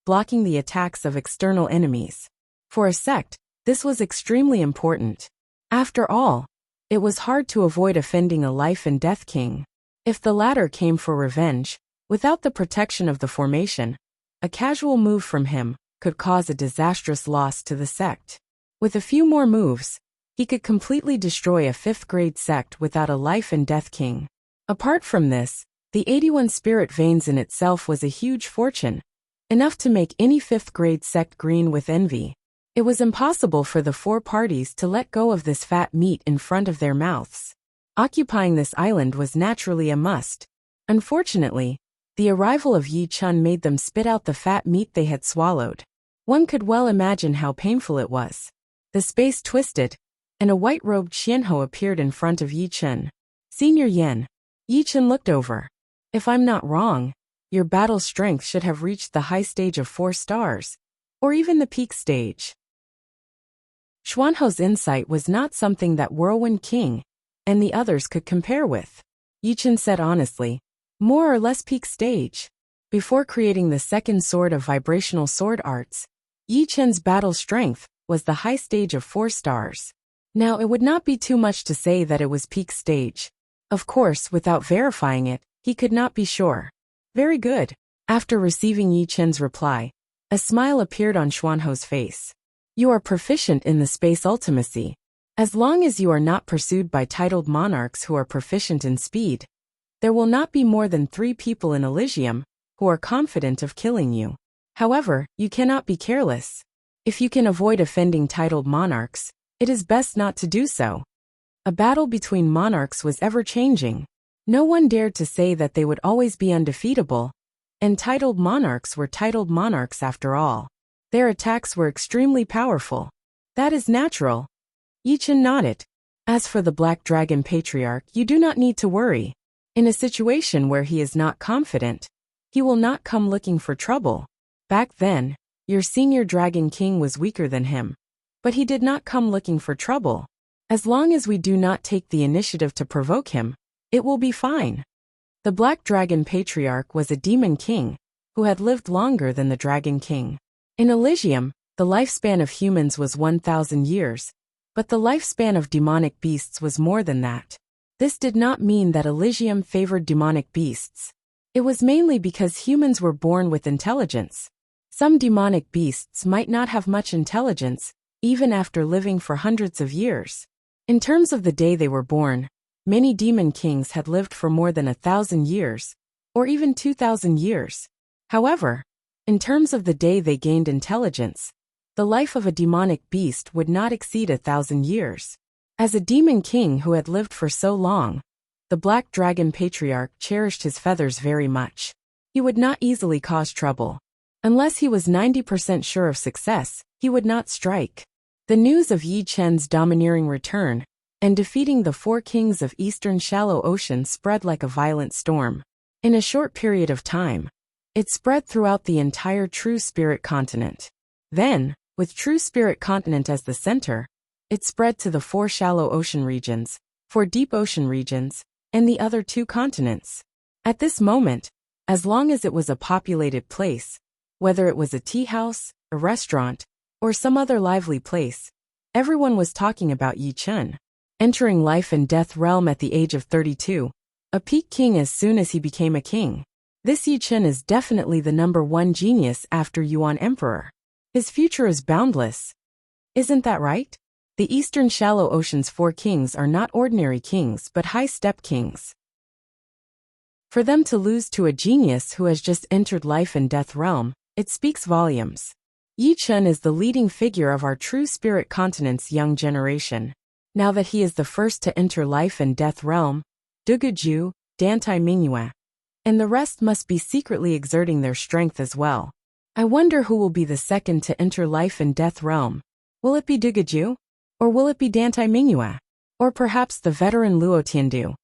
blocking the attacks of external enemies. For a sect, This was extremely important. After all, it was hard to avoid offending a life and death king. If the latter came for revenge, without the protection of the formation, a casual move from him could cause a disastrous loss to the sect. With a few more moves, he could completely destroy a 5th-grade sect without a life and death king. Apart from this, the 81 spirit veins in itself was a huge fortune, enough to make any 5th-grade sect green with envy. It was impossible for the 4 parties to let go of this fat meat in front of their mouths. Occupying this island was naturally a must. Unfortunately, the arrival of Yi Chun made them spit out the fat meat they had swallowed. One could well imagine how painful it was. The space twisted, and a white-robed Xianhou appeared in front of Yi Chun. Senior Yen. Yi Chun looked over. If I'm not wrong, your battle strength should have reached the high stage of 4 stars, or even the peak stage. Xuanhou's insight was not something that Whirlwind King and the others could compare with. Yi Chun said honestly, more or less peak stage. Before creating the second sword of vibrational sword arts, Yi Chun's battle strength was the high stage of 4 stars. Now it would not be too much to say that it was peak stage. Of course, without verifying it, he could not be sure. Very good. After receiving Yi Chun's reply, a smile appeared on Xuanhou's face. You are proficient in the space ultimacy. As long as you are not pursued by titled monarchs who are proficient in speed, there will not be more than 3 people in Elysium who are confident of killing you. However, you cannot be careless. If you can avoid offending titled monarchs, it is best not to do so. A battle between monarchs was ever-changing. No one dared to say that they would always be undefeatable, and titled monarchs were titled monarchs after all. Their attacks were extremely powerful. That is natural. Yi Chun nodded. As for the Black Dragon Patriarch, you do not need to worry. In a situation where he is not confident, he will not come looking for trouble. Back then, your senior Dragon King was weaker than him. But he did not come looking for trouble. As long as we do not take the initiative to provoke him, it will be fine. The Black Dragon Patriarch was a demon king who had lived longer than the Dragon King. In Elysium, the lifespan of humans was 1,000 years, but the lifespan of demonic beasts was more than that. This did not mean that Elysium favored demonic beasts. It was mainly because humans were born with intelligence. Some demonic beasts might not have much intelligence, even after living for hundreds of years. In terms of the day they were born, many demon kings had lived for more than 1,000 years, or even 2,000 years. However, in terms of the day they gained intelligence, the life of a demonic beast would not exceed 1,000 years. As a demon king who had lived for so long, the Black Dragon Patriarch cherished his feathers very much. He would not easily cause trouble. Unless he was 90% sure of success, he would not strike. The news of Yi Chun's domineering return and defeating the 4 kings of Eastern Shallow Ocean spread like a violent storm. In a short period of time, it spread throughout the entire True Spirit continent. Then, with True Spirit continent as the center, it spread to the 4 shallow ocean regions, 4 deep ocean regions, and the other 2 continents. At this moment, as long as it was a populated place, whether it was a tea house, a restaurant, or some other lively place, everyone was talking about Yi Chun. Entering life and death realm at the age of 32, a peak king as soon as he became a king. This Yi Chun is definitely the #1 genius after Yuan Emperor. His future is boundless. Isn't that right? The Eastern Shallow Ocean's 4 kings are not ordinary kings but high-step kings. For them to lose to a genius who has just entered life and death realm, it speaks volumes. Yi Chun is the leading figure of our True Spirit continent's young generation. Now that he is the first to enter life and death realm, Duguju, Dantai Mingyue, and the rest must be secretly exerting their strength as well. I wonder who will be the second to enter life and death realm. Will it be Duguju? Or will it be Dantai Mingyue? Or perhaps the veteran Luo Tiandu?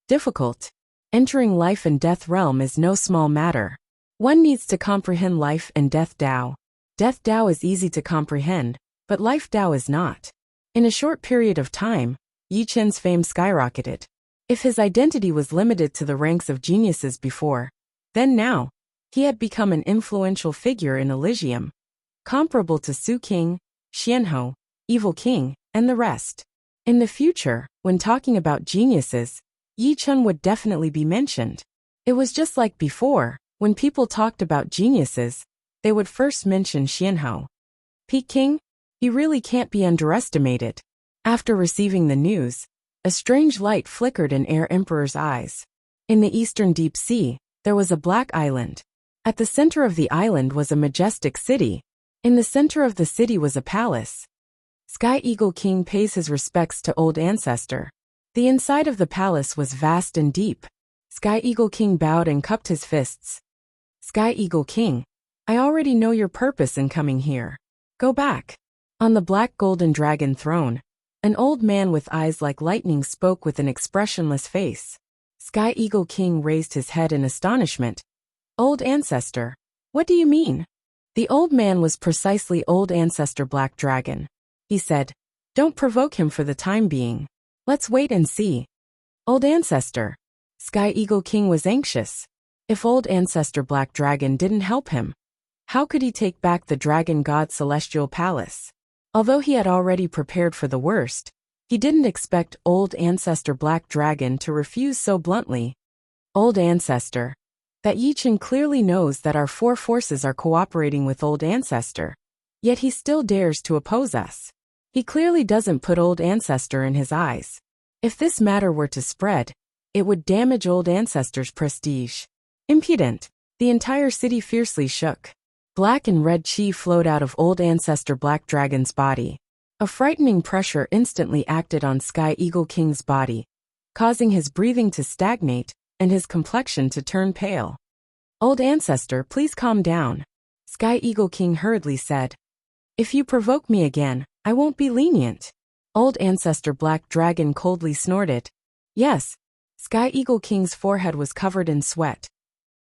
Difficult. Entering life and death realm is no small matter. One needs to comprehend life and death Dao. Death Dao is easy to comprehend, but life Dao is not. In a short period of time, Yi Chun's fame skyrocketed. If his identity was limited to the ranks of geniuses before, then now, he had become an influential figure in Elysium, comparable to Su King, Xianhou, evil king, and the rest. In the future, when talking about geniuses, Yi Chun would definitely be mentioned. It was just like before, when people talked about geniuses, they would first mention Xianhou. Peak King? He really can't be underestimated. After receiving the news, a strange light flickered in Air Emperor's eyes. In the eastern deep sea, there was a black island. At the center of the island was a majestic city. In the center of the city was a palace. Sky Eagle King pays his respects to old ancestor. The inside of the palace was vast and deep. Sky Eagle King bowed and cupped his fists. Sky Eagle King, I already know your purpose in coming here. Go back. On the black golden dragon throne, an old man with eyes like lightning spoke with an expressionless face. Sky Eagle King raised his head in astonishment. Old ancestor, what do you mean? The old man was precisely old ancestor Black Dragon. He said, don't provoke him for the time being. Let's wait and see. Old ancestor. Sky Eagle King was anxious. If old ancestor Black Dragon didn't help him, how could he take back the Dragon God Celestial Palace? Although he had already prepared for the worst, he didn't expect old ancestor Black Dragon to refuse so bluntly. Old ancestor. That Yi Chun clearly knows that our four forces are cooperating with old ancestor. Yet he still dares to oppose us. He clearly doesn't put old ancestor in his eyes. If this matter were to spread, it would damage old ancestor's prestige. Impudent. The entire city fiercely shook. Black and red chi flowed out of old ancestor Black Dragon's body. A frightening pressure instantly acted on Sky Eagle King's body, causing his breathing to stagnate and his complexion to turn pale. Old ancestor, please calm down. Sky Eagle King hurriedly said. If you provoke me again, I won't be lenient. Old ancestor Black Dragon coldly snorted. Yes. Sky Eagle King's forehead was covered in sweat.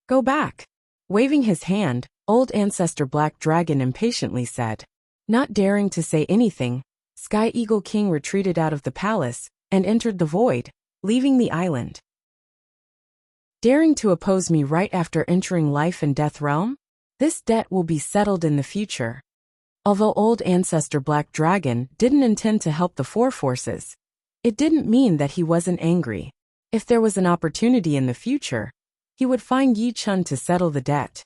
Go back. Waving his hand, old ancestor Black Dragon impatiently said. Not daring to say anything, Sky Eagle King retreated out of the palace and entered the void, leaving the island. Daring to oppose me right after entering life and death realm? This debt will be settled in the future. Although old ancestor Black Dragon didn't intend to help the four forces, it didn't mean that he wasn't angry. If there was an opportunity in the future, he would find Yi Chun to settle the debt.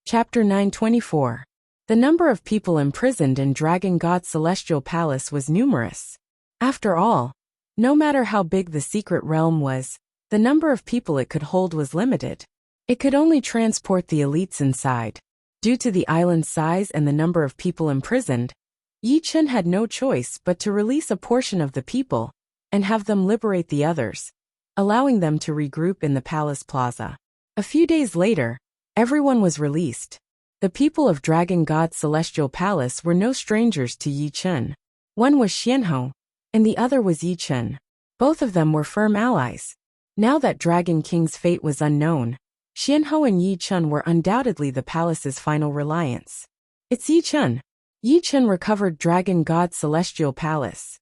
Chapter 924. The number of people imprisoned in Dragon God Celestial Palace was numerous. After all, no matter how big the secret realm was, the number of people it could hold was limited. It could only transport the elites inside. Due to the island's size and the number of people imprisoned, Yi Chun had no choice but to release a portion of the people and have them liberate the others, allowing them to regroup in the palace plaza. A few days later, everyone was released. The people of Dragon God Celestial Palace were no strangers to Yi Chun. One was Xianhou, and the other was Yi Chun. Both of them were firm allies. Now that Dragon King's fate was unknown, Xianhou and Yi Chun were undoubtedly the palace's final reliance. It's Yi Chun. Yi Chun recovered Dragon God Celestial Palace.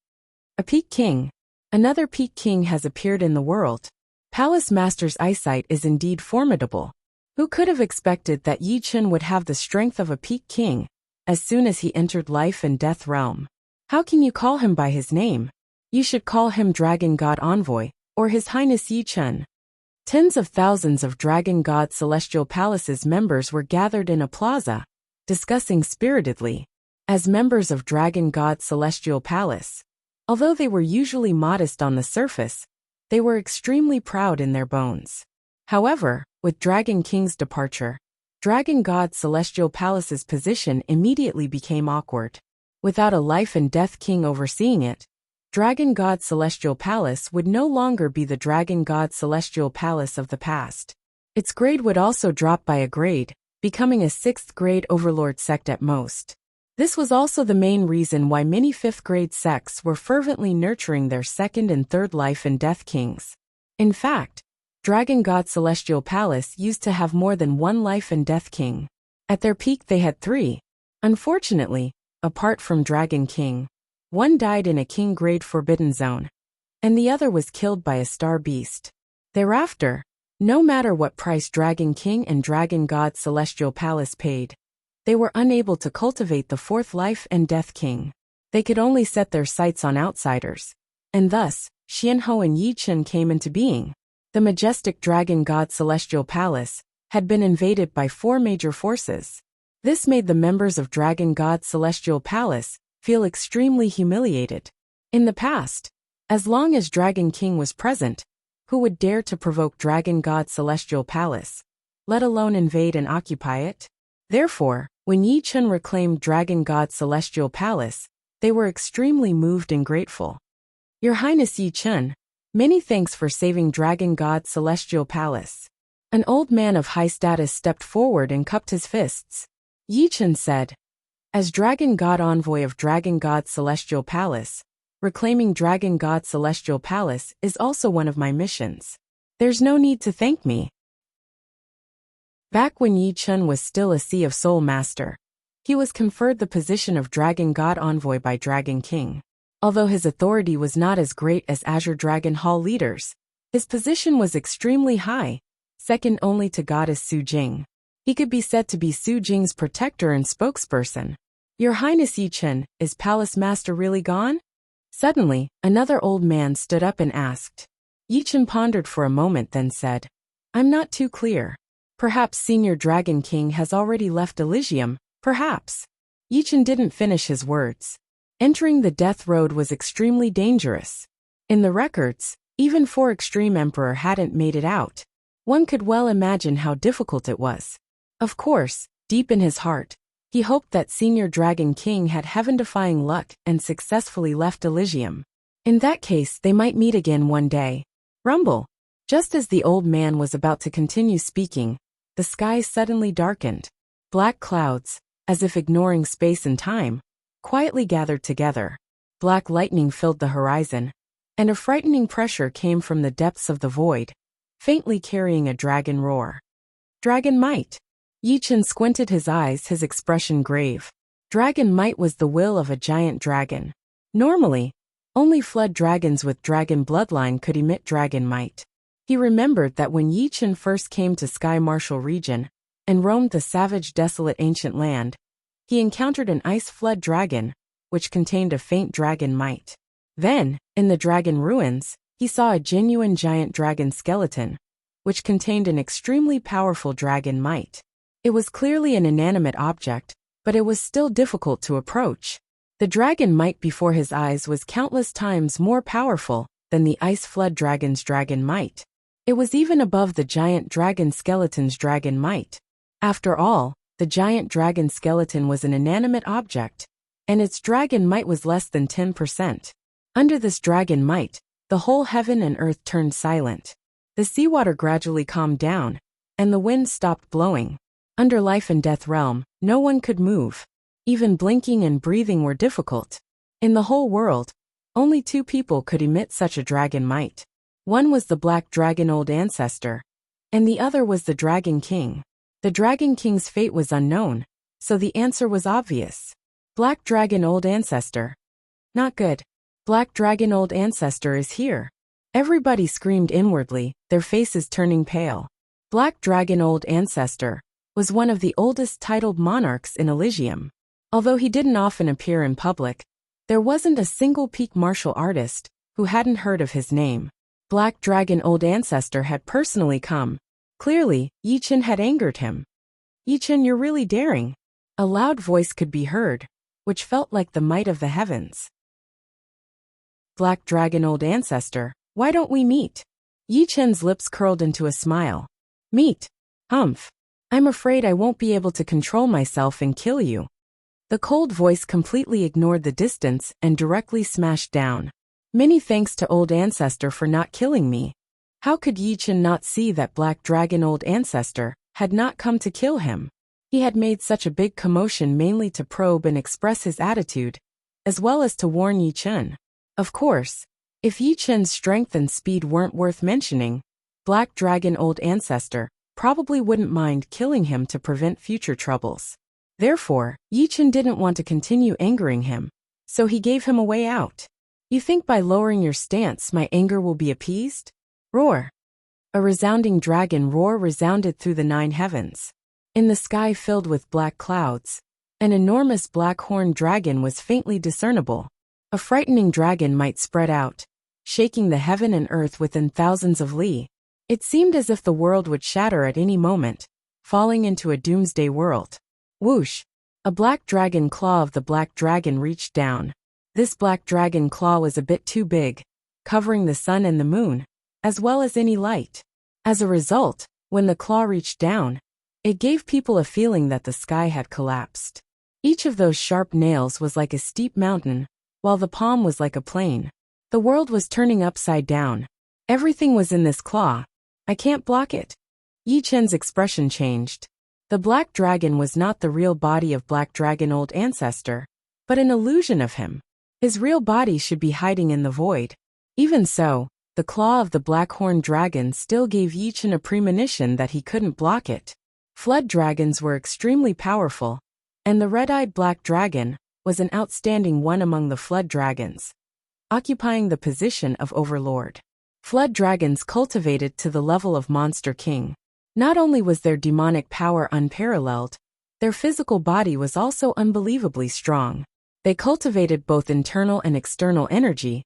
A Peak King. Another Peak King has appeared in the world. Palace Master's eyesight is indeed formidable. Who could have expected that Yi Chun would have the strength of a Peak King as soon as he entered life and death realm? How can you call him by his name? You should call him Dragon God Envoy, or His Highness Yi Chun. Tens of thousands of Dragon God Celestial Palace's members were gathered in a plaza, discussing spiritedly. As members of Dragon God Celestial Palace, although they were usually modest on the surface, they were extremely proud in their bones. However, with Dragon King's departure, Dragon God Celestial Palace's position immediately became awkward. Without a life and death king overseeing it, Dragon God Celestial Palace would no longer be the Dragon God Celestial Palace of the past. Its grade would also drop by a grade, becoming a 6th grade overlord sect at most. This was also the main reason why many 5th grade sects were fervently nurturing their 2nd and 3rd life and death kings. In fact, Dragon God Celestial Palace used to have more than one life and death king. At their peak they had 3. Unfortunately, apart from Dragon King, one died in a king grade forbidden zone, and the other was killed by a star beast. Thereafter, no matter what price Dragon King and Dragon God Celestial Palace paid, They were unable to cultivate the fourth life and death king. They could only set their sights on outsiders. And thus, Xianhou and Yi Chen came into being. The majestic dragon god celestial palace had been invaded by 4 major forces. This made the members of Dragon God Celestial Palace feel extremely humiliated. In the past, as long as Dragon King was present, who would dare to provoke Dragon God Celestial Palace, let alone invade and occupy it? Therefore, when Yi Chen reclaimed Dragon God Celestial Palace, they were extremely moved and grateful. Your Highness Yi Chen, many thanks for saving Dragon God Celestial Palace. An old man of high status stepped forward and cupped his fists. Yi Chen said, as Dragon God Envoy of Dragon God Celestial Palace, reclaiming Dragon God Celestial Palace is also one of my missions. There's no need to thank me. Back when Yi Chen was still a Sea of Soul Master, he was conferred the position of Dragon God Envoy by Dragon King. Although his authority was not as great as Azure Dragon Hall leaders, his position was extremely high, second only to Goddess Su Jing. He could be said to be Su Jing's protector and spokesperson. Your Highness Yi Chen, is Palace Master really gone? Suddenly, another old man stood up and asked. Yi Chen pondered for a moment then said, I'm not too clear. Perhaps Senior Dragon King has already left Elysium, perhaps. Yi Chen didn't finish his words. Entering the death road was extremely dangerous. In the records, even 4 Extreme Emperor hadn't made it out. One could well imagine how difficult it was. Of course, deep in his heart, he hoped that Senior Dragon King had heaven-defying luck and successfully left Elysium. In that case, they might meet again one day. Rumble. Just as the old man was about to continue speaking, the sky suddenly darkened. Black clouds, as if ignoring space and time, quietly gathered together. Black lightning filled the horizon, and a frightening pressure came from the depths of the void, faintly carrying a dragon roar. Dragon might. Yi Chen squinted his eyes, his expression grave. Dragon might was the will of a giant dragon. Normally, only flood dragons with dragon bloodline could emit dragon might. He remembered that when Yi Chen first came to Sky Martial region and roamed the savage desolate ancient land, he encountered an ice flood dragon, which contained a faint dragon might. Then, in the dragon ruins, he saw a genuine giant dragon skeleton, which contained an extremely powerful dragon might. It was clearly an inanimate object, but it was still difficult to approach. The dragon might before his eyes was countless times more powerful than the ice flood dragon's dragon might. It was even above the giant dragon skeleton's dragon might. After all, the giant dragon skeleton was an inanimate object, and its dragon might was less than 10%. Under this dragon might, the whole heaven and earth turned silent. The seawater gradually calmed down, and the wind stopped blowing. Under life and death realm, no one could move. Even blinking and breathing were difficult. In the whole world, only 2 people could emit such a dragon might. One was the Black Dragon Old Ancestor, and the other was the Dragon King. The Dragon King's fate was unknown, so the answer was obvious. Black Dragon Old Ancestor. Not good. Black Dragon Old Ancestor is here. Everybody screamed inwardly, their faces turning pale. Black Dragon Old Ancestor was one of the oldest titled monarchs in Elysium. Although he didn't often appear in public, there wasn't a single peak martial artist who hadn't heard of his name. Black Dragon Old Ancestor had personally come. Clearly, Yi Chen had angered him. Yi Chen, you're really daring. A loud voice could be heard, which felt like the might of the heavens. Black Dragon Old Ancestor, why don't we meet? Yi Chen's lips curled into a smile. Meet? Humph. I'm afraid I won't be able to control myself and kill you. The cold voice completely ignored the distance and directly smashed down. Many thanks to Old Ancestor for not killing me. How could Yi Chen not see that Black Dragon Old Ancestor had not come to kill him? He had made such a big commotion mainly to probe and express his attitude, as well as to warn Yi Chen. Of course, if Yi Chen's strength and speed weren't worth mentioning, Black Dragon Old Ancestor probably wouldn't mind killing him to prevent future troubles. Therefore, Yi Chen didn't want to continue angering him, so he gave him a way out. You think by lowering your stance my anger will be appeased? Roar. A resounding dragon roar resounded through the 9 heavens. In the sky filled with black clouds, an enormous black horned dragon was faintly discernible. A frightening dragon might spread out, shaking the heaven and earth within thousands of li. It seemed as if the world would shatter at any moment, falling into a doomsday world. Whoosh! A black dragon claw of the black dragon reached down. This black dragon claw was a bit too big, covering the sun and the moon, as well as any light. As a result, when the claw reached down, it gave people a feeling that the sky had collapsed. Each of those sharp nails was like a steep mountain, while the palm was like a plain. The world was turning upside down. Everything was in this claw. I can't block it. Yi Chen's expression changed. The black dragon was not the real body of Black Dragon Old Ancestor, but an illusion of him. His real body should be hiding in the void. Even so, the claw of the black-horned dragon still gave Yi Chen a premonition that he couldn't block it. Flood dragons were extremely powerful, and the red-eyed black dragon was an outstanding one among the flood dragons, occupying the position of overlord. Flood dragons cultivated to the level of monster king. Not only was their demonic power unparalleled, their physical body was also unbelievably strong. They cultivated both internal and external energy,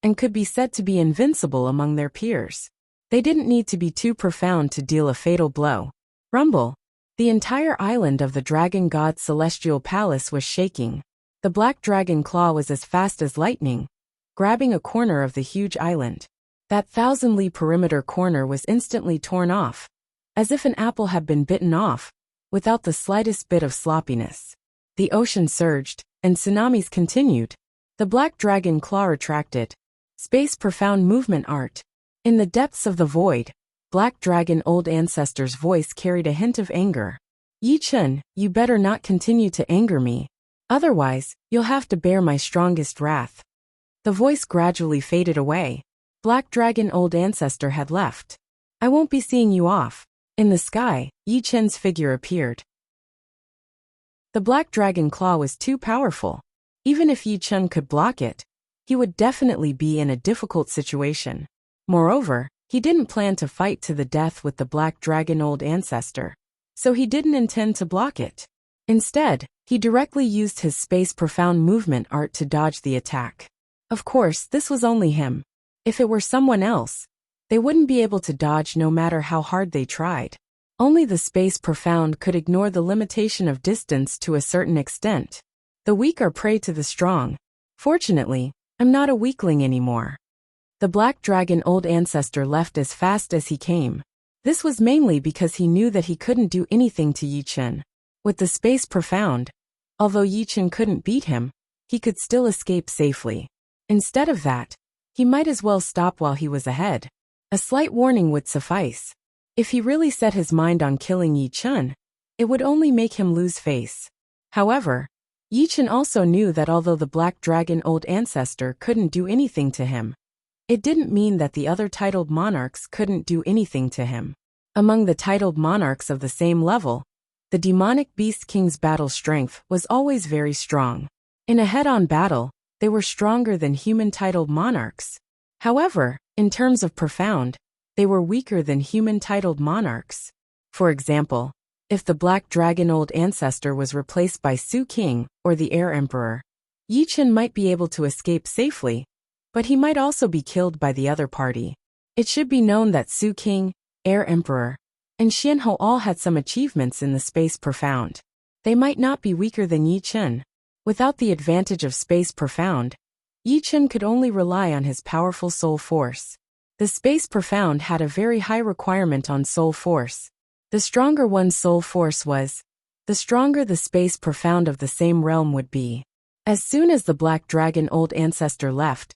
and could be said to be invincible among their peers. They didn't need to be too profound to deal a fatal blow. Rumble! The entire island of the Dragon God's celestial palace was shaking. The black dragon claw was as fast as lightning, grabbing a corner of the huge island. That 1,000 li perimeter corner was instantly torn off, as if an apple had been bitten off, without the slightest bit of sloppiness. The ocean surged, and tsunamis continued. The black dragon claw retracted. Space profound movement art. In the depths of the void, Black Dragon Old Ancestor's voice carried a hint of anger. Yi Chen, you better not continue to anger me. Otherwise, you'll have to bear my strongest wrath. The voice gradually faded away. Black Dragon Old Ancestor had left. I won't be seeing you off. In the sky, Yi Chen's figure appeared. The black dragon claw was too powerful. Even if Yi Chen could block it, he would definitely be in a difficult situation. Moreover, he didn't plan to fight to the death with the Black Dragon Old Ancestor, so he didn't intend to block it. Instead, he directly used his space profound movement art to dodge the attack. Of course, this was only him. If it were someone else, they wouldn't be able to dodge no matter how hard they tried. Only the space profound could ignore the limitation of distance to a certain extent. The weak are prey to the strong. Fortunately, I'm not a weakling anymore. The Black Dragon Old Ancestor left as fast as he came. This was mainly because he knew that he couldn't do anything to Yi Chen. With the space profound, although Yi Chen couldn't beat him, he could still escape safely. Instead of that, he might as well stop while he was ahead. A slight warning would suffice. If he really set his mind on killing Yi Chen, it would only make him lose face. However, Yi Chen also knew that although the Black Dragon Old Ancestor couldn't do anything to him, it didn't mean that the other titled monarchs couldn't do anything to him. Among the titled monarchs of the same level, the demonic beast king's battle strength was always very strong. In a head-on battle, they were stronger than human titled monarchs. However, in terms of profound, they were weaker than human titled monarchs. For example, if the Black Dragon Old Ancestor was replaced by Su King or the Air Emperor, Yi Chen might be able to escape safely, but he might also be killed by the other party. It should be known that Su King, Air Emperor, and Xianhou all had some achievements in the space profound. They might not be weaker than Yi Chen. Without the advantage of space profound, Yi Chen could only rely on his powerful soul force. The space profound had a very high requirement on soul force. The stronger one's soul force was, the stronger the space profound of the same realm would be. As soon as the Black Dragon Old Ancestor left,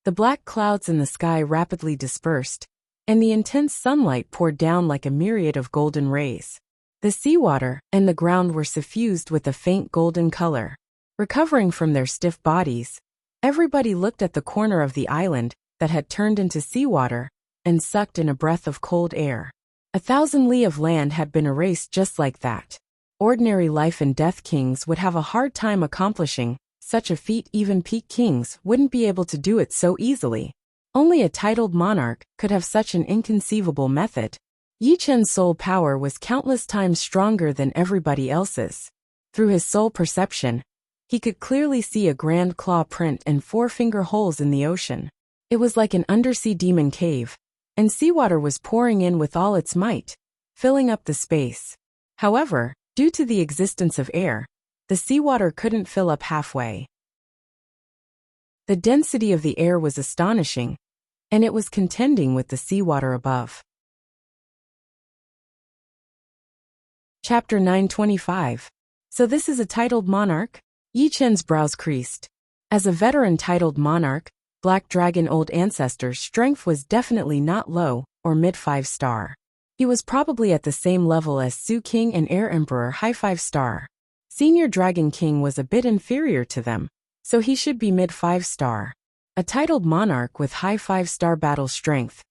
the black clouds in the sky rapidly dispersed, and the intense sunlight poured down like a myriad of golden rays. The seawater and the ground were suffused with a faint golden color. Recovering from their stiff bodies, everybody looked at the corner of the island that had turned into seawater and sucked in a breath of cold air. 1,000 li of land had been erased just like that. Ordinary life and death kings would have a hard time accomplishing such a feat. Even peak kings wouldn't be able to do it so easily. Only a titled monarch could have such an inconceivable method. Yi Chen's soul power was countless times stronger than everybody else's. Through his soul perception, he could clearly see a grand claw print and 4-finger holes in the ocean. It was like an undersea demon cave, and seawater was pouring in with all its might, filling up the space. However, due to the existence of air, the seawater couldn't fill up halfway. The density of the air was astonishing, and it was contending with the seawater above. Chapter 925. So this is a titled monarch? Yi Chen's brows creased. As a veteran titled monarch, Black Dragon Old Ancestor's strength was definitely not low or mid 5-star. He was probably at the same level as Su King and Air Emperor High 5-star. Senior Dragon King was a bit inferior to them, so he should be mid 5-star. A titled monarch with high 5-star battle strength,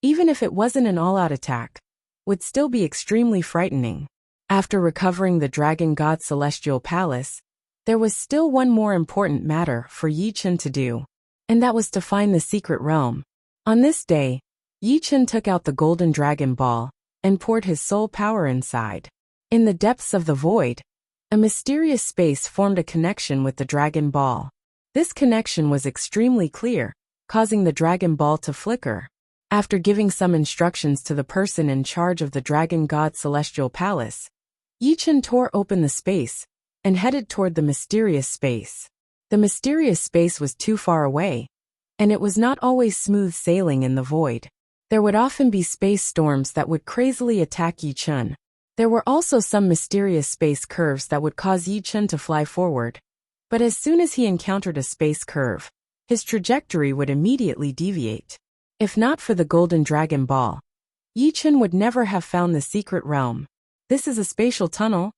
even if it wasn't an all-out attack, would still be extremely frightening. After recovering the Dragon God's Celestial Palace, there was still one more important matter for Yi Chen to do, and that was to find the secret realm. On this day, Yi Chen took out the Golden Dragon Ball and poured his soul power inside. In the depths of the void, a mysterious space formed a connection with the Dragon Ball. This connection was extremely clear, causing the Dragon Ball to flicker. After giving some instructions to the person in charge of the Dragon God's Celestial Palace, Yi Chen tore open the space and headed toward the mysterious space. The mysterious space was too far away, and it was not always smooth sailing in the void. There would often be space storms that would crazily attack Yi Chen. There were also some mysterious space curves that would cause Yi Chen to fly forward. But as soon as he encountered a space curve, his trajectory would immediately deviate. If not for the Golden Dragon Ball, Yi Chen would never have found the secret realm. This is a spatial tunnel?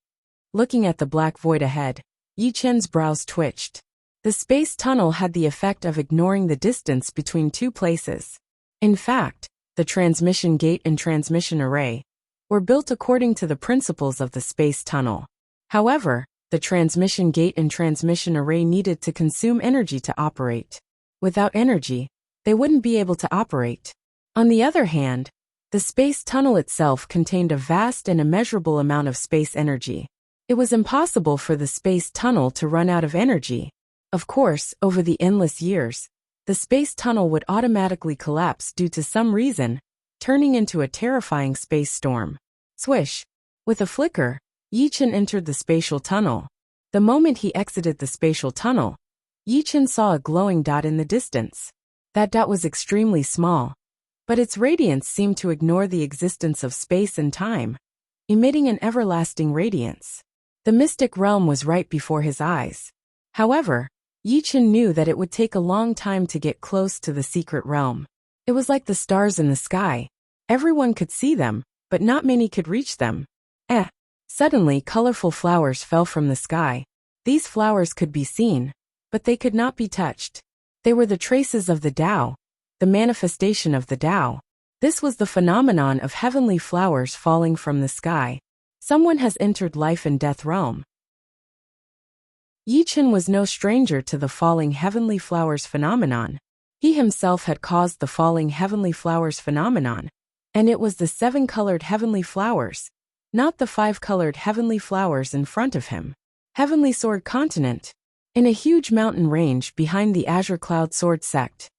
Looking at the black void ahead, Yi Chen's brows twitched. The space tunnel had the effect of ignoring the distance between two places. In fact, the transmission gate and transmission array were built according to the principles of the space tunnel. However, the transmission gate and transmission array needed to consume energy to operate. Without energy, they wouldn't be able to operate. On the other hand, the space tunnel itself contained a vast and immeasurable amount of space energy. It was impossible for the space tunnel to run out of energy. Of course, over the endless years, the space tunnel would automatically collapse due to some reason, turning into a terrifying space storm. Swish! With a flicker, Yi Chen entered the spatial tunnel. The moment he exited the spatial tunnel, Yi Chen saw a glowing dot in the distance. That dot was extremely small, but its radiance seemed to ignore the existence of space and time, emitting an everlasting radiance. The mystic realm was right before his eyes. However, Yi Chen knew that it would take a long time to get close to the secret realm. It was like the stars in the sky. Everyone could see them, but not many could reach them. Suddenly colorful flowers fell from the sky. These flowers could be seen, but they could not be touched. They were the traces of the Tao, the manifestation of the Tao. This was the phenomenon of heavenly flowers falling from the sky. Someone has entered life and death realm. Yi Chen was no stranger to the falling heavenly flowers phenomenon. He himself had caused the falling heavenly flowers phenomenon, and it was the 7-colored heavenly flowers, not the 5-colored heavenly flowers in front of him. Heavenly Sword Continent. In a huge mountain range behind the Azure Cloud Sword Sect,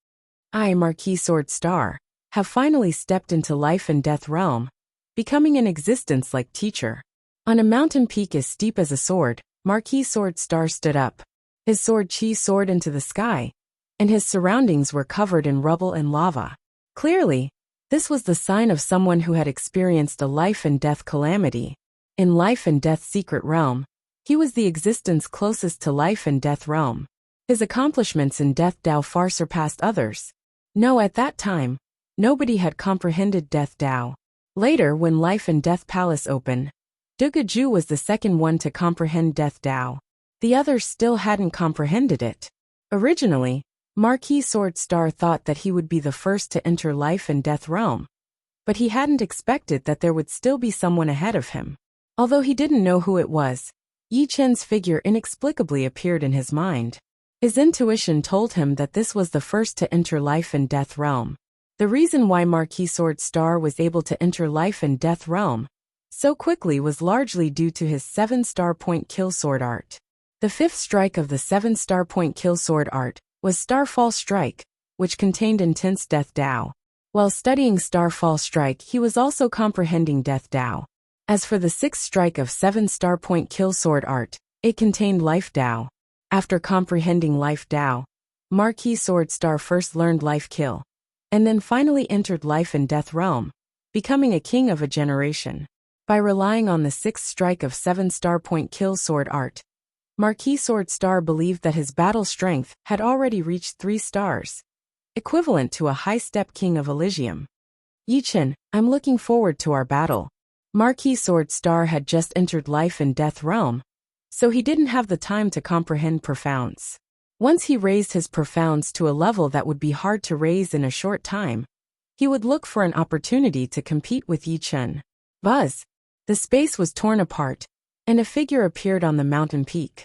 I, Marquis Sword Star, have finally stepped into life and death realm, becoming an existence like teacher. On a mountain peak as steep as a sword, Marquis Sword Star stood up. His sword chi soared into the sky, and his surroundings were covered in rubble and lava. Clearly, this was the sign of someone who had experienced a life and death calamity. In life and death secret realm, he was the existence closest to life and death realm. His accomplishments in Death Tao far surpassed others. No, at that time, nobody had comprehended Death Tao. Later, when Life and Death Palace opened, Dugaju was the second one to comprehend Death Tao. The others still hadn't comprehended it. Originally, Marquis Sword Star thought that he would be the first to enter life and death realm, but he hadn't expected that there would still be someone ahead of him. Although he didn't know who it was, Yi Chen's figure inexplicably appeared in his mind. His intuition told him that this was the first to enter life and death realm. The reason why Marquis Sword Star was able to enter life and death realm so quickly was largely due to his 7-star point kill sword art. The 5th strike of the 7-star point kill sword art was Starfall Strike, which contained intense Death Dao. While studying Starfall Strike, he was also comprehending Death Dao. As for the 6th strike of 7-star point kill sword art, it contained Life Dao. After comprehending Life Dao, Marquis Sword Star first learned Life Kill, and then finally entered life and death realm, becoming a king of a generation. By relying on the 6th strike of 7-star point kill sword art, Marquis Sword Star believed that his battle strength had already reached 3 stars, equivalent to a high-step king of Elysium. Yichen, I'm looking forward to our battle. Marquis Sword Star had just entered life and death realm, so he didn't have the time to comprehend profounds. Once he raised his profounds to a level that would be hard to raise in a short time, he would look for an opportunity to compete with Yichen. Buzz! The space was torn apart, and a figure appeared on the mountain peak.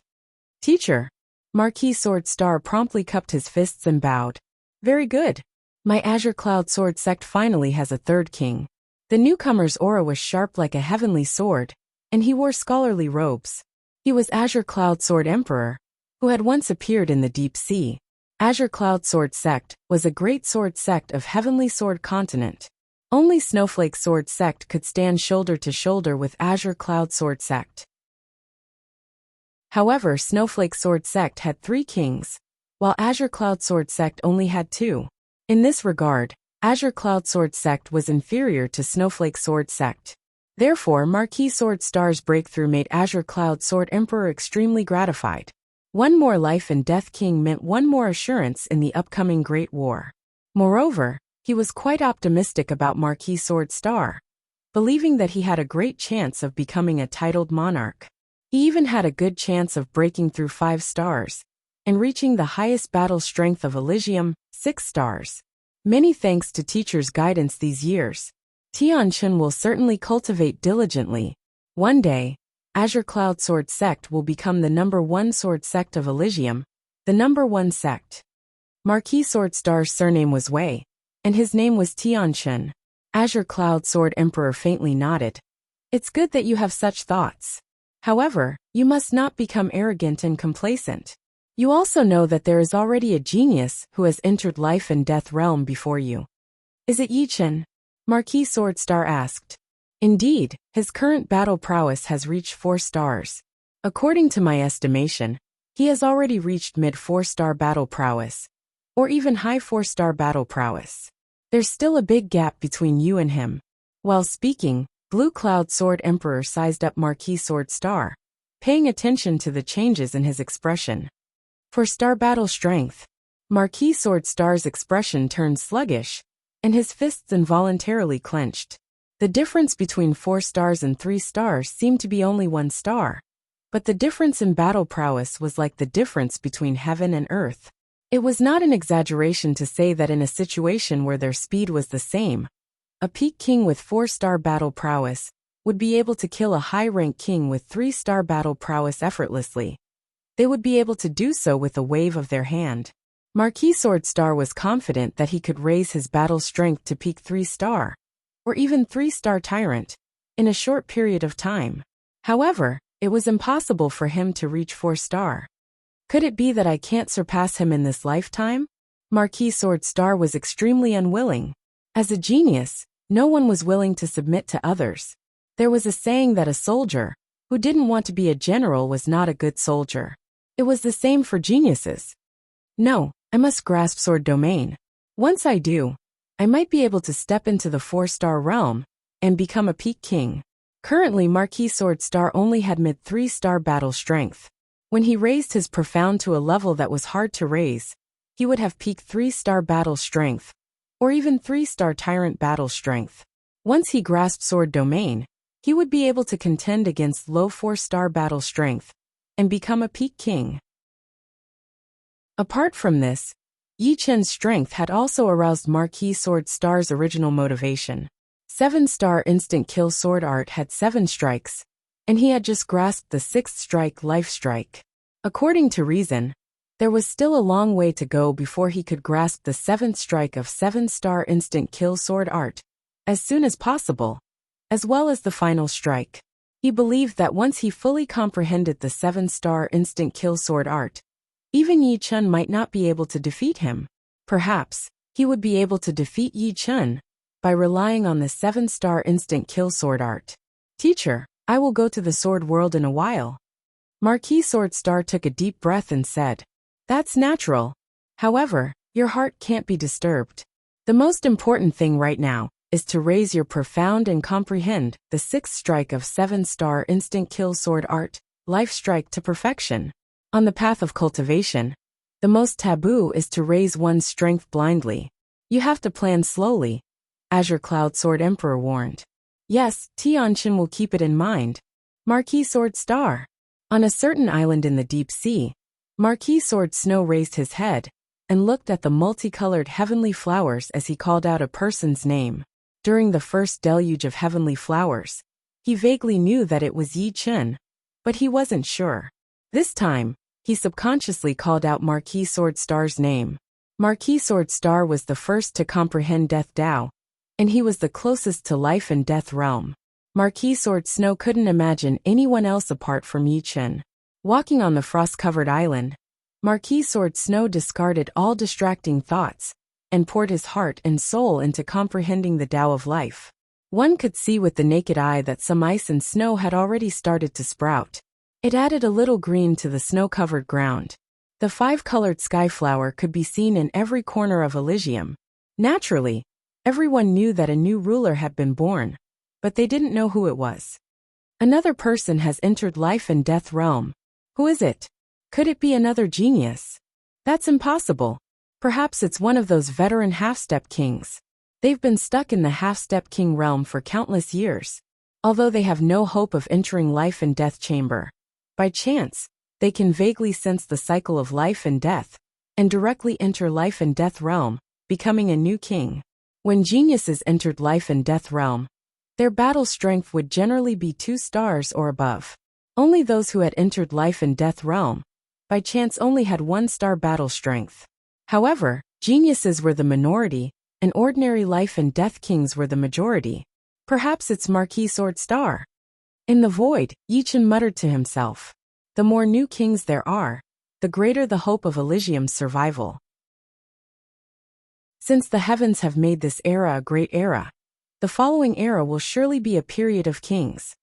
Teacher! Marquis Sword Star promptly cupped his fists and bowed. Very good. My Azure Cloud Sword sect finally has a 3rd king. The newcomer's aura was sharp like a heavenly sword, and he wore scholarly robes. He was Azure Cloud Sword Emperor, who had once appeared in the deep sea. Azure Cloud Sword Sect was a great sword sect of Heavenly Sword Continent. Only Snowflake Sword Sect could stand shoulder to shoulder with Azure Cloud Sword Sect. However, Snowflake Sword Sect had 3 kings, while Azure Cloud Sword Sect only had 2. In this regard, Azure Cloud Sword Sect was inferior to Snowflake Sword Sect. Therefore, Marquis Sword Star's breakthrough made Azure Cloud Sword Emperor extremely gratified. One more life and death king meant one more assurance in the upcoming Great War. Moreover, he was quite optimistic about Marquis Sword Star, believing that he had a great chance of becoming a titled monarch. He even had a good chance of breaking through 5 stars and reaching the highest battle strength of Elysium, 6 stars. Many thanks to teacher's guidance these years, Tianchen will certainly cultivate diligently. One day, Azure Cloud Sword Sect will become the #1 sword sect of Elysium, the #1 sect. Marquis Sword Star's surname was Wei, and his name was Tianchen. Azure Cloud Sword Emperor faintly nodded. It's good that you have such thoughts. However, you must not become arrogant and complacent. You also know that there is already a genius who has entered life and death realm before you. Is it Yichen? Marquis Sword Star asked. Indeed, his current battle prowess has reached 4 stars. According to my estimation, he has already reached mid 4-star battle prowess, or even high 4-star battle prowess. There's still a big gap between you and him. While speaking, Blue Cloud Sword Emperor sized up Marquis Sword Star, paying attention to the changes in his expression. For star battle strength, Marquis Sword Star's expression turned sluggish, and his fists involuntarily clenched. The difference between 4 stars and 3 stars seemed to be only 1 star, but the difference in battle prowess was like the difference between heaven and earth. It was not an exaggeration to say that in a situation where their speed was the same, a peak king with 4-star battle prowess would be able to kill a high-rank king with 3-star battle prowess effortlessly. They would be able to do so with a wave of their hand. Marquis Sword Star was confident that he could raise his battle strength to peak 3-star, or even 3-star tyrant, in a short period of time. However, it was impossible for him to reach 4-star. Could it be that I can't surpass him in this lifetime? Marquis Sword Star was extremely unwilling. As a genius, no one was willing to submit to others. There was a saying that a soldier who didn't want to be a general was not a good soldier. It was the same for geniuses. No, I must grasp sword domain. Once I do, I might be able to step into the 4-star realm and become a peak king. Currently, Marquis Sword Star only had mid 3-star battle strength. When he raised his profound to a level that was hard to raise, he would have peak 3-star battle strength, or even 3-star tyrant battle strength. Once he grasped sword domain, he would be able to contend against low 4-star battle strength and become a peak king. Apart from this, Yichen's strength had also aroused Marquis Sword Star's original motivation. 7-star instant kill sword art had 7 strikes, and he had just grasped the 6th strike life strike. According to reason, There was still a long way to go before he could grasp the 7th strike of 7-star instant kill sword art as soon as possible, as well as the final strike. He believed that once he fully comprehended the 7-star instant kill sword art, even Yi Chun might not be able to defeat him. Perhaps he would be able to defeat Yi Chun by relying on the 7-star instant kill sword art. Teacher, I will go to the sword world in a while. Marquis Swordstar took a deep breath and said, That's natural. However, your heart can't be disturbed. The most important thing right now is to raise your profound and comprehend the 6th strike of 7-star instant kill sword art, life strike to perfection. On the path of cultivation, the most taboo is to raise one's strength blindly. You have to plan slowly, Azure Cloud Sword Emperor warned. Yes, Tianqin will keep it in mind. Marquis Swordstar. On a certain island in the deep sea, Marquis Sword Snow raised his head and looked at the multicolored heavenly flowers as he called out a person's name. During the first deluge of heavenly flowers, he vaguely knew that it was Yi Chun, but he wasn't sure. This time, he subconsciously called out Marquis Swordstar's name. Marquis Swordstar was the first to comprehend Death Dao, and he was the closest to life and death realm. Marquis Sword Snow couldn't imagine anyone else apart from Yi Chun. Walking on the frost-covered island, Marquis Sword Snow discarded all distracting thoughts and poured his heart and soul into comprehending the Tao of life. One could see with the naked eye that some ice and snow had already started to sprout. It added a little green to the snow-covered ground. The 5-colored skyflower could be seen in every corner of Elysium. Naturally, everyone knew that a new ruler had been born, but they didn't know who it was. Another person has entered life and death realm. Who is it? Could it be another genius? That's impossible. Perhaps it's one of those veteran half-step kings. They've been stuck in the half-step king realm for countless years, although they have no hope of entering life and death chamber. By chance, they can vaguely sense the cycle of life and death, and directly enter life and death realm, becoming a new king. When geniuses entered life and death realm, their battle strength would generally be 2 stars or above. Only those who had entered life and death realm, by chance only had 1-star battle strength. However, geniuses were the minority, and ordinary life and death kings were the majority. Perhaps it's Marquis Swordstar. In the void, Yi Chun muttered to himself. The more new kings there are, the greater the hope of Elysium's survival. Since the heavens have made this era a great era, the following era will surely be a period of kings.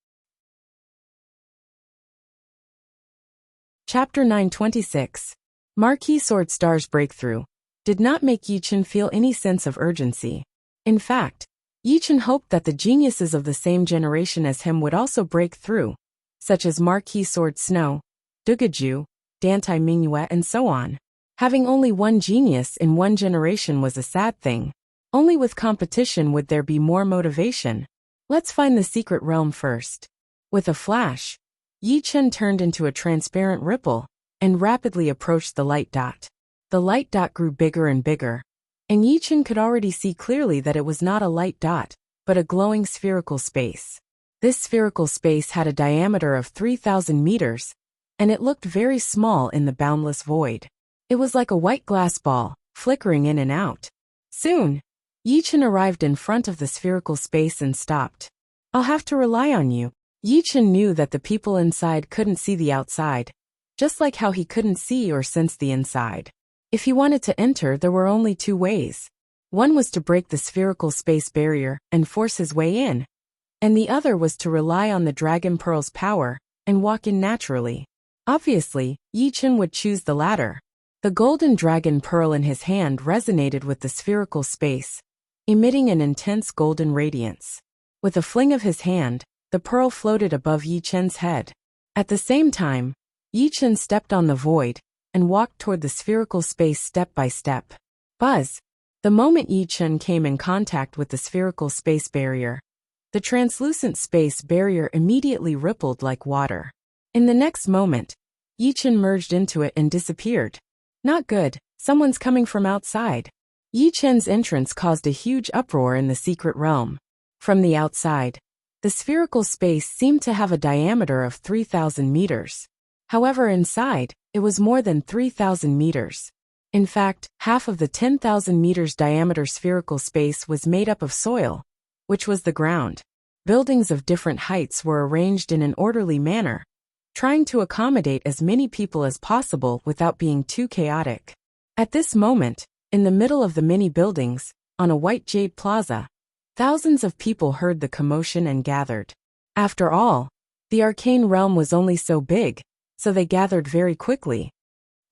Chapter 926. Marquis Swordstar's breakthrough did not make Yi Chun feel any sense of urgency. In fact, Yi Chun hoped that the geniuses of the same generation as him would also break through, such as Marquis Sword Snow, Dugaju, Dantai Mingyue, and so on. Having only one genius in one generation was a sad thing. Only with competition would there be more motivation. Let's find the secret realm first. With a flash, Yi Chun turned into a transparent ripple and rapidly approached the light dot. The light dot grew bigger and bigger, and Yi Chun could already see clearly that it was not a light dot, but a glowing spherical space. This spherical space had a diameter of 3,000 meters, and it looked very small in the boundless void. It was like a white glass ball, flickering in and out. Soon, Yi Chun arrived in front of the spherical space and stopped. I'll have to rely on you. Yi Chun knew that the people inside couldn't see the outside, just like how he couldn't see or sense the inside. If he wanted to enter, there were only 2 ways. One was to break the spherical space barrier and force his way in, and the other was to rely on the Dragon Pearl's power and walk in naturally. Obviously, Yi Chun would choose the latter. The golden Dragon Pearl in his hand resonated with the spherical space, emitting an intense golden radiance. With a fling of his hand, the pearl floated above Yi Chun's head. At the same time, Yi Chun stepped on the void and walked toward the spherical space step by step. Buzz! The moment Yi Chun came in contact with the spherical space barrier, the translucent space barrier immediately rippled like water. In the next moment, Yi Chun merged into it and disappeared. Not good, someone's coming from outside. Yi Chun's entrance caused a huge uproar in the secret realm. From the outside, the spherical space seemed to have a diameter of 3,000 meters. However, inside, It was more than 3,000 meters. In fact, half of the 10,000 meters diameter spherical space was made up of soil, which was the ground. Buildings of different heights were arranged in an orderly manner, trying to accommodate as many people as possible without being too chaotic. At this moment, in the middle of the many buildings, on a white jade plaza, thousands of people heard the commotion and gathered. After all, the arcane realm was only so big, so they gathered very quickly.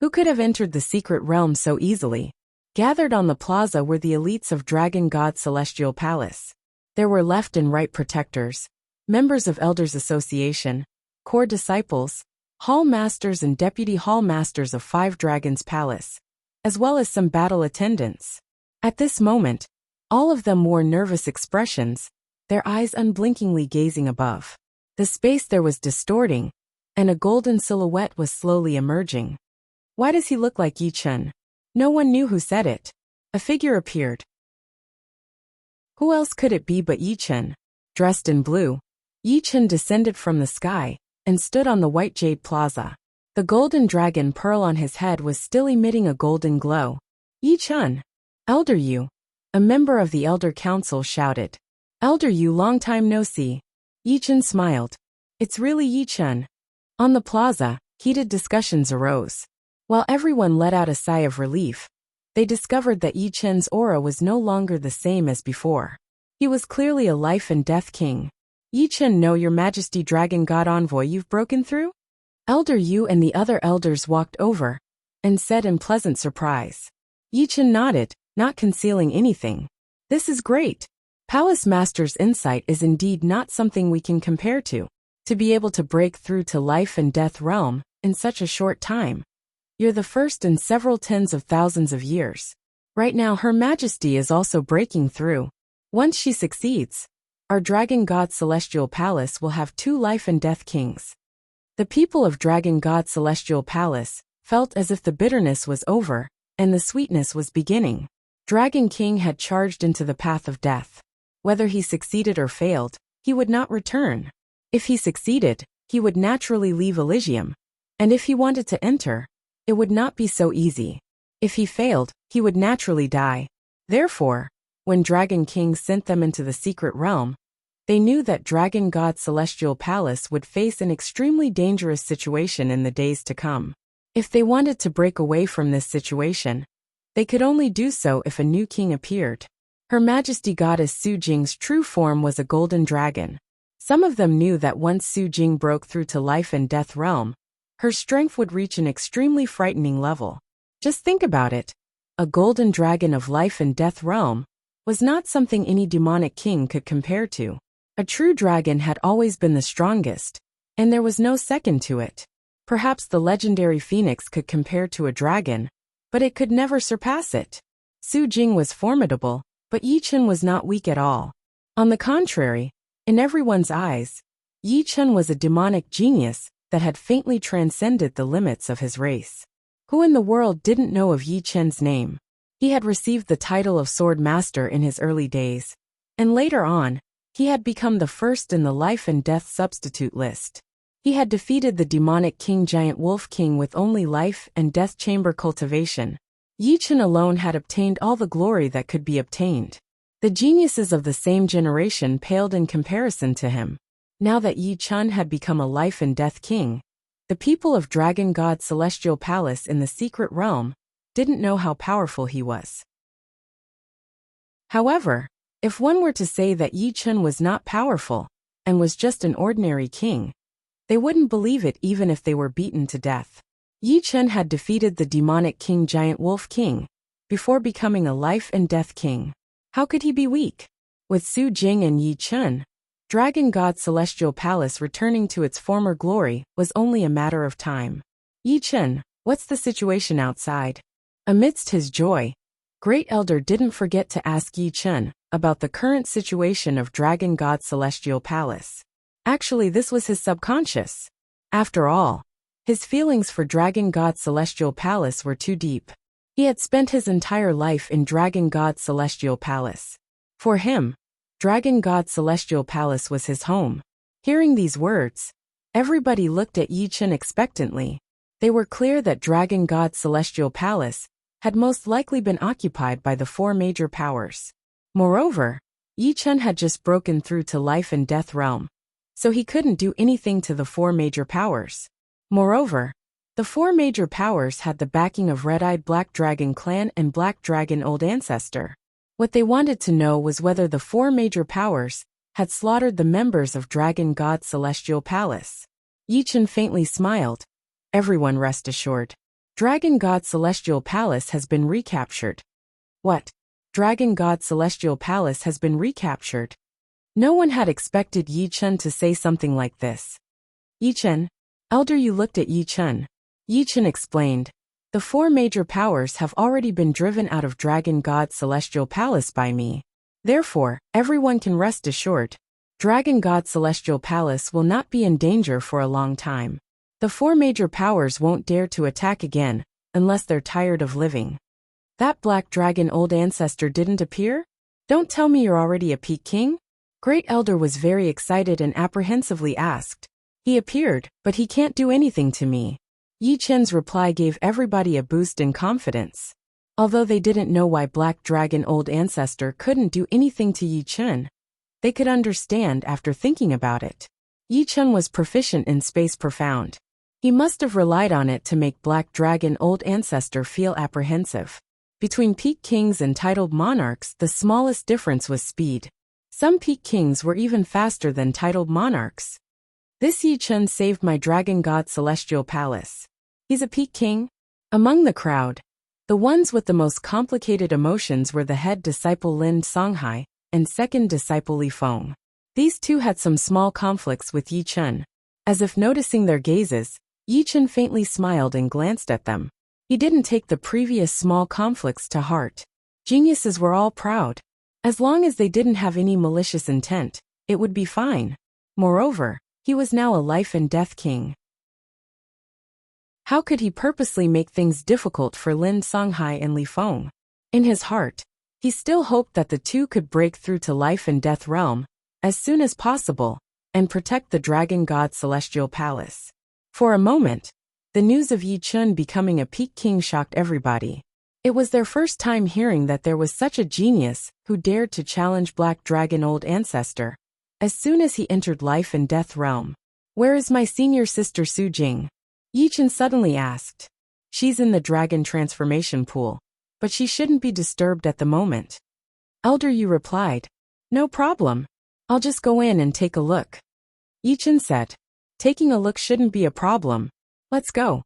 Who could have entered the secret realm so easily? Gathered on the plaza were the elites of Dragon God Celestial Palace. There were left and right protectors, members of Elders Association, core disciples, hall masters and deputy hall masters of Five Dragons Palace, as well as some battle attendants. At this moment, all of them wore nervous expressions, their eyes unblinkingly gazing above. The space there was distorting, and a golden silhouette was slowly emerging. Why does he look like Yi Chen? No one knew who said it. A figure appeared. Who else could it be but Yi Chen? Dressed in blue, Yi Chen descended from the sky and stood on the white jade plaza. The golden dragon pearl on his head was still emitting a golden glow. Yi Chen! Elder Yu! A member of the Elder Council shouted. Elder Yu, long time no see. Yi Chen smiled. It's really Yi Chen. On the plaza, heated discussions arose. While everyone let out a sigh of relief, they discovered that Yi Chen's aura was no longer the same as before. He was clearly a life and death king. Yi Chen, know your majesty, dragon god envoy you've broken through? Elder Yu and the other elders walked over and said in pleasant surprise. Yi Chen nodded, not concealing anything. This is great. Palace Master's insight is indeed not something we can compare to. To be able to break through to life and death realm in such a short time. You're the first in several tens of thousands of years. Right now Her Majesty is also breaking through. Once she succeeds, our Dragon God Celestial Palace will have 2 life and death kings. The people of Dragon God Celestial Palace felt as if the bitterness was over and the sweetness was beginning. Dragon King had charged into the path of death. Whether he succeeded or failed, he would not return. If he succeeded, he would naturally leave Elysium. And if he wanted to enter, it would not be so easy. If he failed, he would naturally die. Therefore, when Dragon King sent them into the secret realm, they knew that Dragon God Celestial Palace would face an extremely dangerous situation in the days to come. If they wanted to break away from this situation, they could only do so if a new king appeared. Her Majesty Goddess Su Jing's true form was a golden dragon. Some of them knew that once Su Jing broke through to life and death realm, her strength would reach an extremely frightening level. Just think about it. A golden dragon of life and death realm was not something any demonic king could compare to. A true dragon had always been the strongest, and there was no second to it. Perhaps the legendary phoenix could compare to a dragon, but it could never surpass it. Su Jing was formidable, but Yi Chen was not weak at all. On the contrary, in everyone's eyes, Yi Chen was a demonic genius that had faintly transcended the limits of his race. Who in the world didn't know of Yi Chen's name? He had received the title of Sword Master in his early days, and later on, he had become the first in the life and death substitute list. He had defeated the demonic king Giant Wolf King with only life and death chamber cultivation. Yi Chen alone had obtained all the glory that could be obtained. The geniuses of the same generation paled in comparison to him. Now that Yi Chen had become a life and death king, the people of Dragon God Celestial Palace in the secret realm didn't know how powerful he was. However, if one were to say that Yi Chen was not powerful and was just an ordinary king, they wouldn't believe it even if they were beaten to death. Yi Chen had defeated the demonic king Giant Wolf King before becoming a life and death king. How could he be weak? With Su Jing and Yi Chen, Dragon God Celestial Palace returning to its former glory was only a matter of time. Yi Chen, what's the situation outside? Amidst his joy, Great Elder didn't forget to ask Yi Chen about the current situation of Dragon God Celestial Palace. Actually, this was his subconscious. After all, his feelings for Dragon God Celestial Palace were too deep. He had spent his entire life in Dragon God Celestial Palace. For him, Dragon God Celestial Palace was his home. Hearing these words, everybody looked at Yi Chen expectantly. They were clear that Dragon God's celestial palace had most likely been occupied by the four major powers. Moreover, Yi Chen had just broken through to life and death realm, so he couldn't do anything to the four major powers. Moreover, the four major powers had the backing of Red-Eyed Black Dragon Clan and Black Dragon Old Ancestor. What they wanted to know was whether the four major powers had slaughtered the members of Dragon God's celestial palace. Yi Chen faintly smiled. Everyone rest assured. Dragon God's celestial palace has been recaptured. What? Dragon God's celestial palace has been recaptured? No one had expected Yi Chen to say something like this. Yi Chen? Elder Yu looked at Yi Chen. Yi Chen explained. The four major powers have already been driven out of Dragon God's celestial palace by me. Therefore, everyone can rest assured. Dragon God's celestial palace will not be in danger for a long time. The four major powers won't dare to attack again, unless they're tired of living. That Black Dragon Old Ancestor didn't appear? Don't tell me you're already a Peak King? Great Elder was very excited and apprehensively asked. He appeared, but he can't do anything to me. Yi Chen's reply gave everybody a boost in confidence. Although they didn't know why Black Dragon Old Ancestor couldn't do anything to Yi Chen, they could understand after thinking about it. Yi Chen was proficient in Space Profound. He must have relied on it to make Black Dragon Old Ancestor feel apprehensive. Between Peak Kings and titled monarchs, the smallest difference was speed. Some Peak Kings were even faster than titled monarchs. This Yi Chen saved my Dragon God Celestial Palace. He's a Peak King? Among the crowd, the ones with the most complicated emotions were the head disciple Lin Songhai and second disciple Li Feng. These two had some small conflicts with Yi Chen. As if noticing their gazes, Yi Chen faintly smiled and glanced at them. He didn't take the previous small conflicts to heart. Geniuses were all proud. As long as they didn't have any malicious intent, it would be fine. Moreover, he was now a life and death king. How could he purposely make things difficult for Lin Songhai and Li Feng? In his heart, he still hoped that the two could break through to life and death realm as soon as possible and protect the Dragon God Celestial Palace. For a moment, the news of Yi Chen becoming a Peak King shocked everybody. It was their first time hearing that there was such a genius who dared to challenge Black Dragon Old Ancestor. As soon as he entered life and death realm. Where is my senior sister Su Jing? Yi Chen suddenly asked. She's in the dragon transformation pool, but she shouldn't be disturbed at the moment. Elder Yu replied. No problem. I'll just go in and take a look. Yi Chen said. Taking a look shouldn't be a problem. Let's go.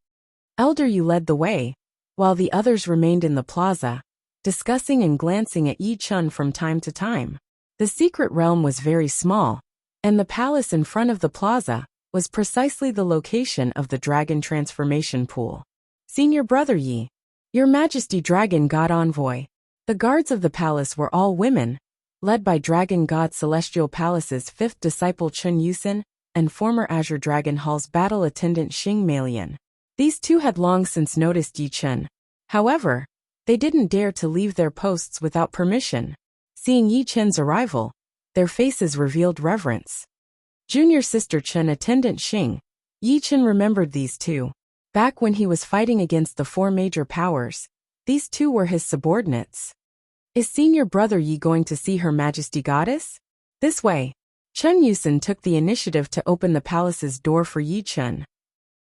Elder Yu led the way, while the others remained in the plaza, discussing and glancing at Yi Chen from time to time. The secret realm was very small, and the palace in front of the plaza was precisely the location of the dragon transformation pool. Senior Brother Yi, Your Majesty Dragon God Envoy. The guards of the palace were all women, led by Dragon God Celestial Palace's fifth disciple Chun Yusin and former Azure Dragon Hall's battle attendant Xing Malian. These two had long since noticed Yi Chen. However, they didn't dare to leave their posts without permission. Seeing Yi Chen's arrival, their faces revealed reverence. Junior Sister Chen Attendant Xing. Yi Chen remembered these two. Back when he was fighting against the four major powers, these two were his subordinates. Is Senior Brother Yi going to see Her Majesty Goddess? This way. Chen Yusin took the initiative to open the palace's door for Yi Chen.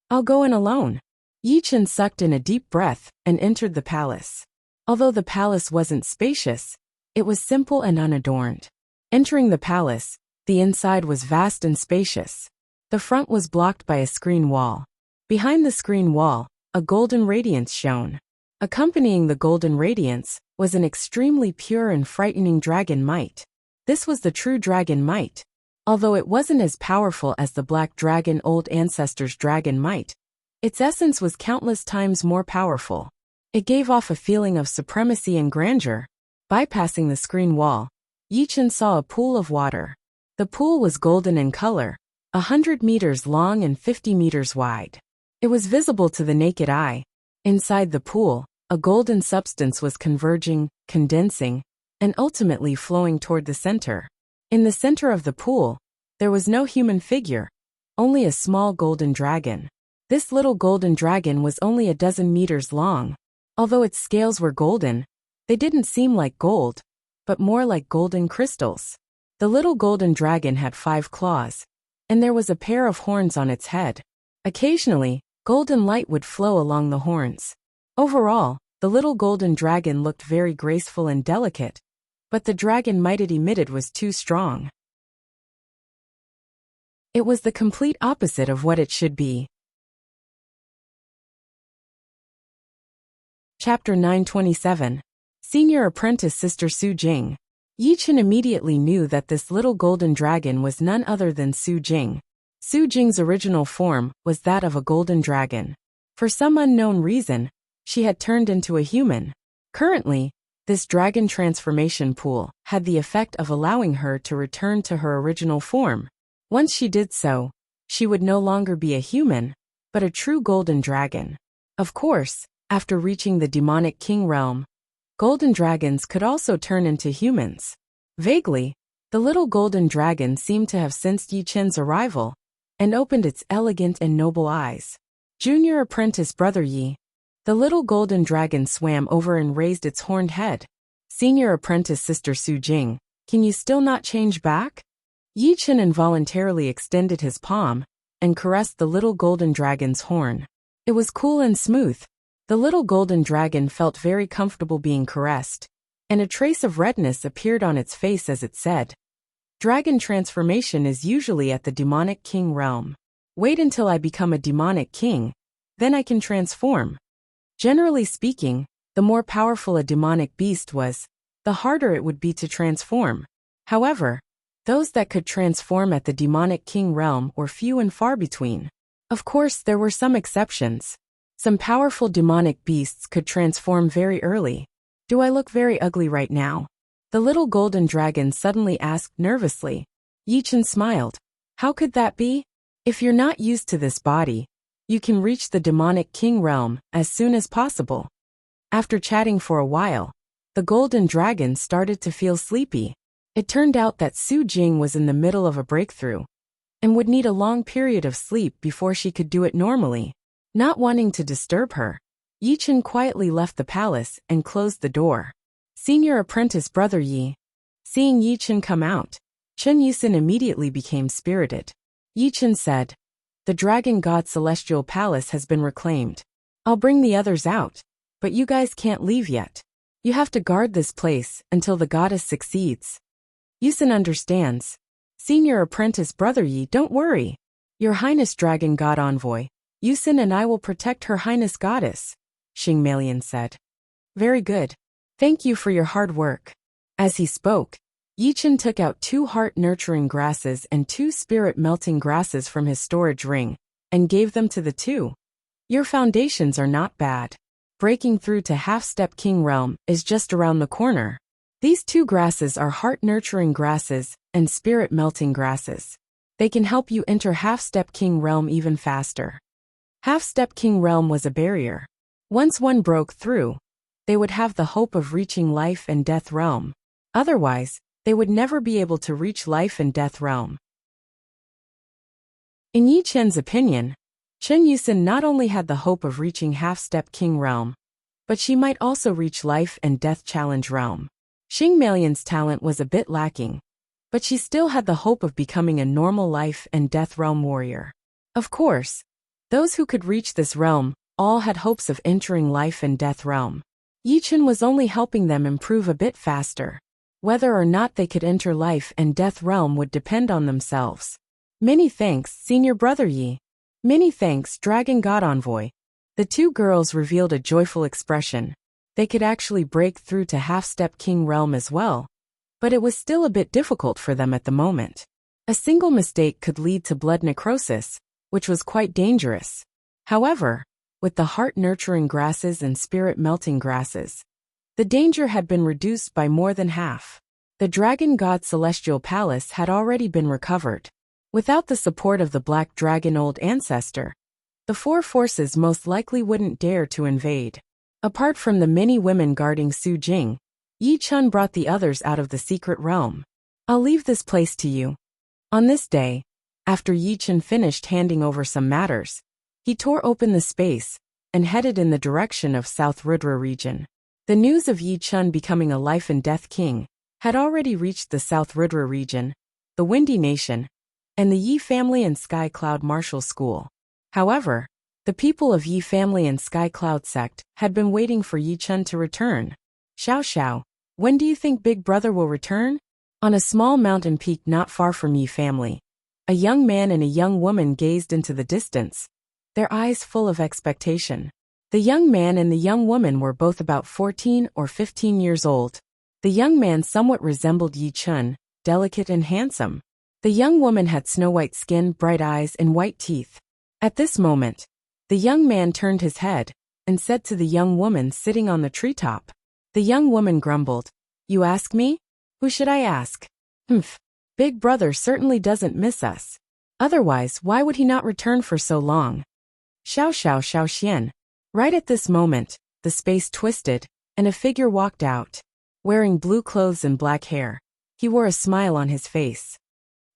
I'll go in alone. Yi Chen sucked in a deep breath and entered the palace. Although the palace wasn't spacious, it was simple and unadorned. Entering the palace, the inside was vast and spacious. The front was blocked by a screen wall. Behind the screen wall, a golden radiance shone. Accompanying the golden radiance was an extremely pure and frightening dragon might. This was the true dragon might. Although it wasn't as powerful as the Black Dragon Old Ancestor's dragon might, its essence was countless times more powerful. It gave off a feeling of supremacy and grandeur. Bypassing the screen wall, Yi Chen saw a pool of water. The pool was golden in color, 100 meters long and 50 meters wide. It was visible to the naked eye. Inside the pool, a golden substance was converging, condensing, and ultimately flowing toward the center. In the center of the pool, there was no human figure, only a small golden dragon. This little golden dragon was only a dozen meters long. Although its scales were golden, they didn't seem like gold, but more like golden crystals. The little golden dragon had 5 claws, and there was a pair of horns on its head. Occasionally, golden light would flow along the horns. Overall, the little golden dragon looked very graceful and delicate, but the dragon might it emitted was too strong. It was the complete opposite of what it should be. Chapter 927. Senior Apprentice Sister Su Jing. Yichen immediately knew that this little golden dragon was none other than Su Jing. Su Jing's original form was that of a golden dragon. For some unknown reason, she had turned into a human. Currently, this dragon transformation pool had the effect of allowing her to return to her original form. Once she did so, she would no longer be a human, but a true golden dragon. Of course, after reaching the demonic king realm, golden dragons could also turn into humans. Vaguely, the little golden dragon seemed to have sensed Yichen's arrival and opened its elegant and noble eyes. Junior Apprentice Brother Yi. The little golden dragon swam over and raised its horned head. Senior Apprentice Sister Su Jing, can you still not change back? Yichen involuntarily extended his palm and caressed the little golden dragon's horn. It was cool and smooth. The little golden dragon felt very comfortable being caressed, and a trace of redness appeared on its face as it said, "Dragon transformation is usually at the demonic king realm. Wait until I become a demonic king, then I can transform." Generally speaking, the more powerful a demonic beast was, the harder it would be to transform. However, those that could transform at the demonic king realm were few and far between. Of course, there were some exceptions. Some powerful demonic beasts could transform very early. Do I look very ugly right now? The little golden dragon suddenly asked nervously. Yichen smiled. How could that be? If you're not used to this body, you can reach the demonic king realm as soon as possible. After chatting for a while, the golden dragon started to feel sleepy. It turned out that Su Jing was in the middle of a breakthrough and would need a long period of sleep before she could do it normally. Not wanting to disturb her, Yichen quietly left the palace and closed the door. Senior Apprentice Brother Yi. Seeing Yichen come out, Chen Yusin immediately became spirited. Yichen said, "The Dragon God Celestial Palace has been reclaimed. I'll bring the others out, but you guys can't leave yet. You have to guard this place until the goddess succeeds." Yusin understands. Senior Apprentice Brother Yi, don't worry. Your Highness Dragon God Envoy, Yusin and I will protect Her Highness Goddess, Xing Melian said. Very good. Thank you for your hard work. As he spoke, Yichen took out 2 heart-nurturing grasses and 2 spirit-melting grasses from his storage ring, and gave them to the 2. Your foundations are not bad. Breaking through to Half-Step King Realm is just around the corner. These 2 grasses are heart-nurturing grasses and spirit-melting grasses. They can help you enter Half-Step King Realm even faster. Half-Step King Realm was a barrier. Once one broke through, they would have the hope of reaching Life and Death Realm. Otherwise, they would never be able to reach Life and Death Realm. In Yi Chen's opinion, Chen Yusin not only had the hope of reaching Half-Step King Realm, but she might also reach Life and Death Challenge Realm. Xing Melian's talent was a bit lacking, but she still had the hope of becoming a normal Life and Death Realm warrior. Of course, those who could reach this realm all had hopes of entering Life and Death Realm. Yichen was only helping them improve a bit faster. Whether or not they could enter Life and Death Realm would depend on themselves. Many thanks, Senior Brother Yi. Many thanks, Dragon God Envoy. The 2 girls revealed a joyful expression. They could actually break through to Half-Step King Realm as well, but it was still a bit difficult for them at the moment. A single mistake could lead to blood necrosis, which was quite dangerous. However, with the heart-nurturing grasses and spirit-melting grasses, the danger had been reduced by more than half. The Dragon God Celestial Palace had already been recovered. Without the support of the Black Dragon Old Ancestor, the 4 forces most likely wouldn't dare to invade. Apart from the many women guarding Su Jing, Yi Chun brought the others out of the secret realm. I'll leave this place to you. On this day, after Yi Chun finished handing over some matters, He tore open the space and headed in the direction of South Rudra region. The news of Yi Chun becoming a life and death king had already reached the South Rudra region, the Windy Nation, and the Yi family and Sky Cloud Martial School. However, the people of Yi family and Sky Cloud sect had been waiting for Yi Chun to return. Xiao Xiao, when do you think Big Brother will return? On a small mountain peak not far from Yi family, a young man and a young woman gazed into the distance, their eyes full of expectation. The young man and the young woman were both about 14 or 15 years old. The young man somewhat resembled Yi Chun, delicate and handsome. The young woman had snow-white skin, bright eyes, and white teeth. At this moment, the young man turned his head and said to the young woman sitting on the treetop. The young woman grumbled, "You ask me? Who should I ask? Humph. Big Brother certainly doesn't miss us. Otherwise, why would he not return for so long?" Xiao Xiao Xiao Xian. Right at this moment, the space twisted, and a figure walked out. Wearing blue clothes and black hair, he wore a smile on his face.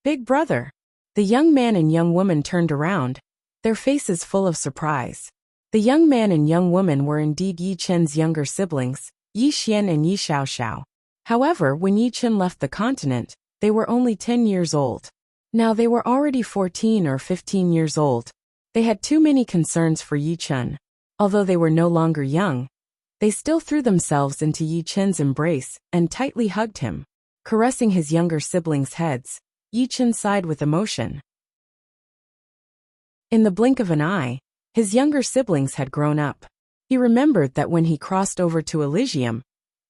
Big Brother. The young man and young woman turned around, their faces full of surprise. The young man and young woman were indeed Yi Chen's younger siblings, Yi Xian and Yi Xiao Xiao. However, when Yi Chen left the continent, they were only 10 years old. Now they were already 14 or 15 years old. They had too many concerns for Yi Chen. Although they were no longer young, they still threw themselves into Yi Chen's embrace and tightly hugged him. Caressing his younger siblings' heads, Yi Chen sighed with emotion. In the blink of an eye, his younger siblings had grown up. He remembered that when he crossed over to Elysium,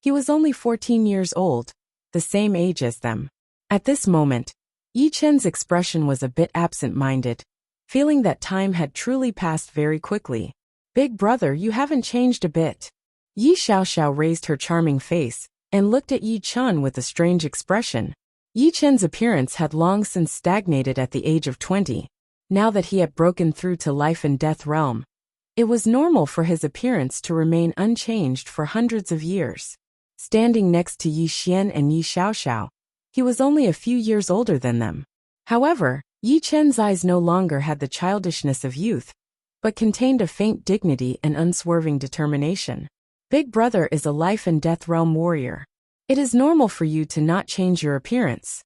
he was only 14 years old, the same age as them. At this moment, Yi Chen's expression was a bit absent-minded, feeling that time had truly passed very quickly. Big Brother, you haven't changed a bit. Yi Xiao Xiao raised her charming face and looked at Yi Chun with a strange expression. Yi Chen's appearance had long since stagnated at the age of 20. Now that he had broken through to life and death realm, it was normal for his appearance to remain unchanged for hundreds of years. Standing next to Yi Xian and Yi Xiao Xiao, he was only a few years older than them. However, Yi Chen's eyes no longer had the childishness of youth, but contained a faint dignity and unswerving determination. Big Brother is a life and death realm warrior. It is normal for you to not change your appearance.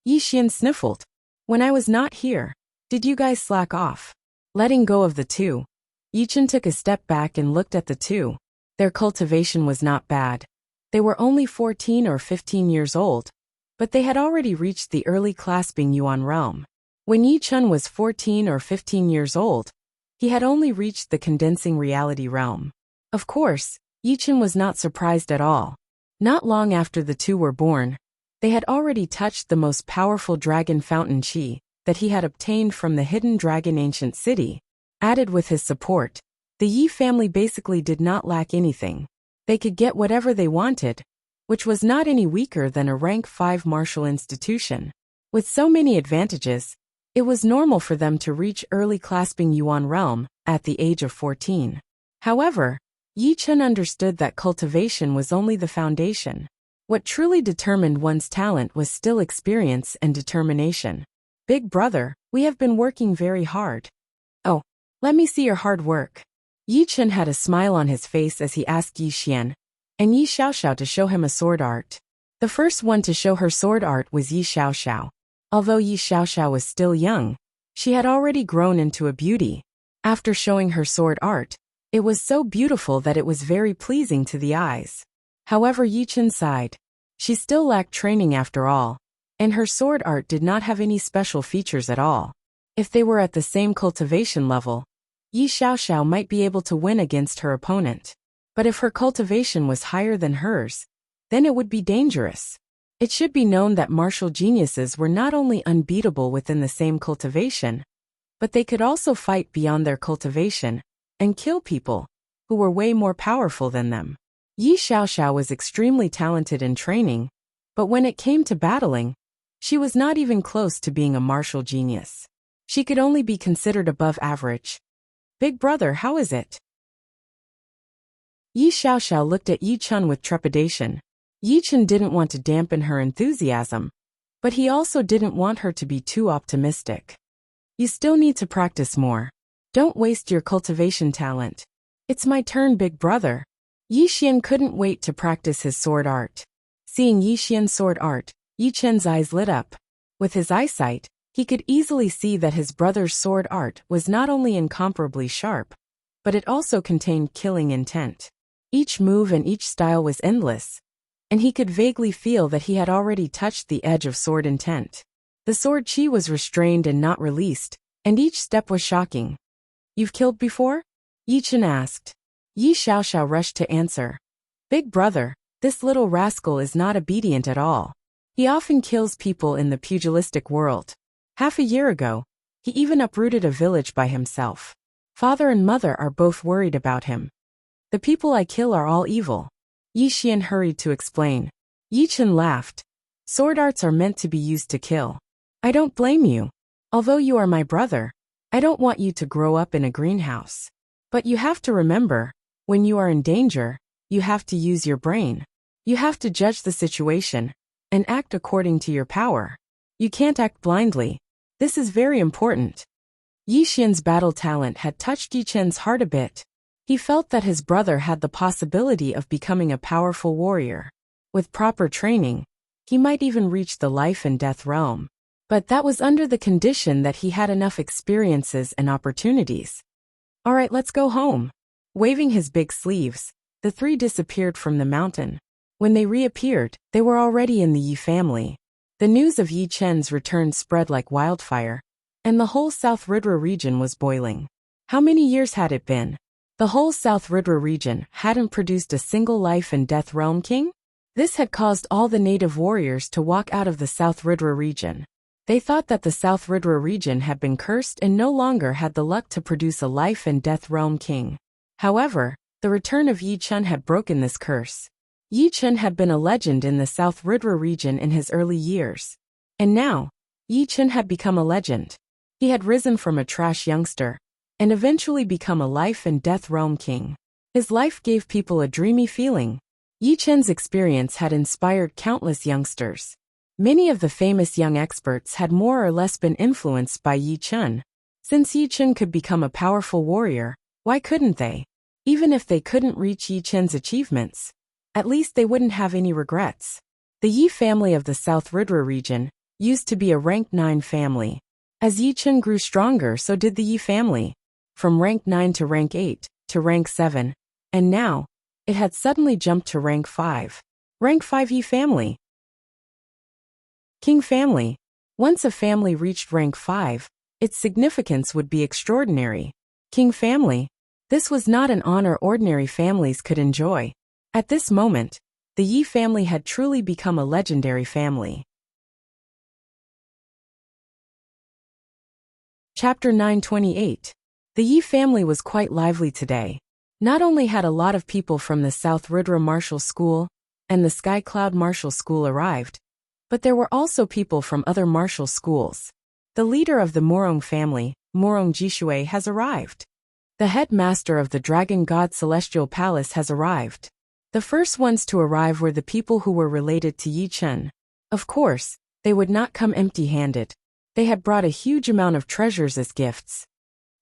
Yi Xian sniffled. When I was not here, did you guys slack off? Letting go of the two, Yi Chen took a step back and looked at the two. Their cultivation was not bad. They were only 14 or 15 years old, but they had already reached the early clasping Yuan realm. When Yi Chun was 14 or 15 years old, he had only reached the condensing reality realm. Of course, Yi Chun was not surprised at all. Not long after the two were born, they had already touched the most powerful dragon fountain Qi that he had obtained from the hidden dragon ancient city. Added with his support, the Yi family basically did not lack anything. They could get whatever they wanted, which was not any weaker than a rank 5 martial institution. With so many advantages, it was normal for them to reach early clasping Yuan realm at the age of 14. However, Yi Chun understood that cultivation was only the foundation. What truly determined one's talent was still experience and determination. Big Brother, we have been working very hard. Oh, let me see your hard work. Yi Chun had a smile on his face as he asked Yi Xian and Yi Xiao Xiao to show him a sword art. The first one to show her sword art was Yi Xiao Xiao. Although Yi Xiao Xiao was still young, she had already grown into a beauty. After showing her sword art, it was so beautiful that it was very pleasing to the eyes. However, Yi Chun sighed. She still lacked training after all, and her sword art did not have any special features at all. If they were at the same cultivation level, Yi Xiao Xiao might be able to win against her opponent. But if her cultivation was higher than hers, then it would be dangerous. It should be known that martial geniuses were not only unbeatable within the same cultivation, but they could also fight beyond their cultivation and kill people who were way more powerful than them. Yi Xiao Xiao was extremely talented in training, but when it came to battling, she was not even close to being a martial genius. She could only be considered above average. Big Brother, how is it? Yi Xiao Xiao looked at Yi Chun with trepidation. Yi Chun didn't want to dampen her enthusiasm, but he also didn't want her to be too optimistic. You still need to practice more. Don't waste your cultivation talent. It's my turn, big brother. Yi Xian couldn't wait to practice his sword art. Seeing Yi Xian's sword art, Yi Chen's eyes lit up. With his eyesight, he could easily see that his brother's sword art was not only incomparably sharp, but it also contained killing intent. Each move and each style was endless, and he could vaguely feel that he had already touched the edge of sword intent. The sword chi was restrained and not released, and each step was shocking. You've killed before? Yi Chen asked. Yi Xiaoxiao rushed to answer. Big brother, this little rascal is not obedient at all. He often kills people in the pugilistic world. Half a year ago, he even uprooted a village by himself. Father and mother are both worried about him. The people I kill are all evil. Yi Xian hurried to explain. Yi Chen laughed. Sword arts are meant to be used to kill. I don't blame you. Although you are my brother, I don't want you to grow up in a greenhouse. But you have to remember, when you are in danger, you have to use your brain. You have to judge the situation and act according to your power. You can't act blindly. This is very important. Yi Xian's battle talent had touched Yi Chen's heart a bit. He felt that his brother had the possibility of becoming a powerful warrior. With proper training, he might even reach the life and death realm. But that was under the condition that he had enough experiences and opportunities. All right, let's go home. Waving his big sleeves, the three disappeared from the mountain. When they reappeared, they were already in the Yi family. The news of Yi Chen's return spread like wildfire, and the whole South Ridra region was boiling. How many years had it been? The whole South Ridra region hadn't produced a single life and death realm king? This had caused all the native warriors to walk out of the South Ridra region. They thought that the South Ridra region had been cursed and no longer had the luck to produce a life and death realm king. However, the return of Yi Chen had broken this curse. Yi Chen had been a legend in the South Ridra region in his early years. And now, Yi Chen had become a legend. He had risen from a trash youngster, and eventually become a life and death realm king. His life gave people a dreamy feeling. Yi Chen's experience had inspired countless youngsters. Many of the famous young experts had more or less been influenced by Yi Chen. Since Yi Chen could become a powerful warrior, why couldn't they? Even if they couldn't reach Yi Chen's achievements, at least they wouldn't have any regrets. The Yi family of the South Ridra region used to be a rank 9 family. As Yi Chen grew stronger, so did the Yi family. From rank 9 to rank 8, to rank 7, and now, it had suddenly jumped to rank 5. Rank 5 Yi family. King family. Once a family reached rank 5, its significance would be extraordinary. King family. This was not an honor ordinary families could enjoy. At this moment, the Yi family had truly become a legendary family. Chapter 928. The Yi family was quite lively today. Not only had a lot of people from the South Ridra Martial School and the Sky Cloud Martial School arrived, but there were also people from other martial schools. The leader of the Morong family, Morong Jishui, has arrived. The headmaster of the Dragon God Celestial Palace has arrived. The first ones to arrive were the people who were related to Yi Chen. Of course, they would not come empty-handed. They had brought a huge amount of treasures as gifts.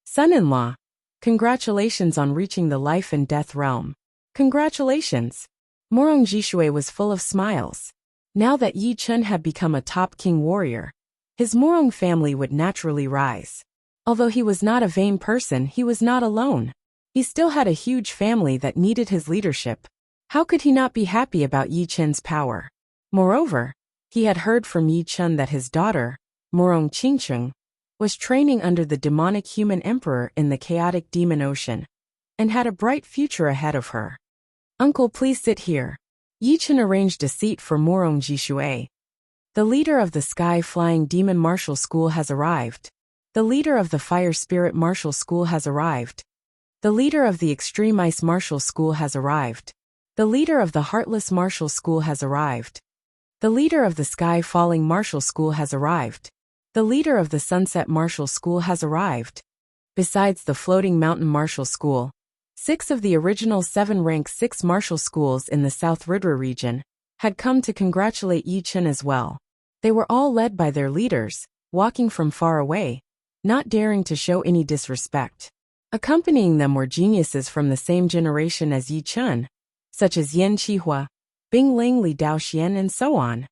Son-in-law, congratulations on reaching the life and death realm. Congratulations. Morong Jishui was full of smiles. Now that Yi Chen had become a top king warrior, his Morong family would naturally rise. Although he was not a vain person, he was not alone. He still had a huge family that needed his leadership. How could he not be happy about Yi Chen's power? Moreover, he had heard from Yi Chen that his daughter, Morong Qingcheng, was training under the demonic human emperor in the chaotic demon ocean, and had a bright future ahead of her. Uncle, please sit here. Yi Chen arranged a seat for Morong Jishui. The leader of the Sky Flying Demon Martial School has arrived. The leader of the Fire Spirit Martial School has arrived. The leader of the Extreme Ice Martial School has arrived. The leader of the Heartless Martial School has arrived. The leader of the Sky Falling Martial School has arrived. The leader of the Sunset Martial School has arrived. Besides the Floating Mountain Martial School, 6 of the original 7 rank 6 martial schools in the South Ridra region had come to congratulate Yi Chen as well. They were all led by their leaders, walking from far away, not daring to show any disrespect. Accompanying them were geniuses from the same generation as Yi Chun, such as Yan Qihua, Bing Ling, Li Daoxian, and so on.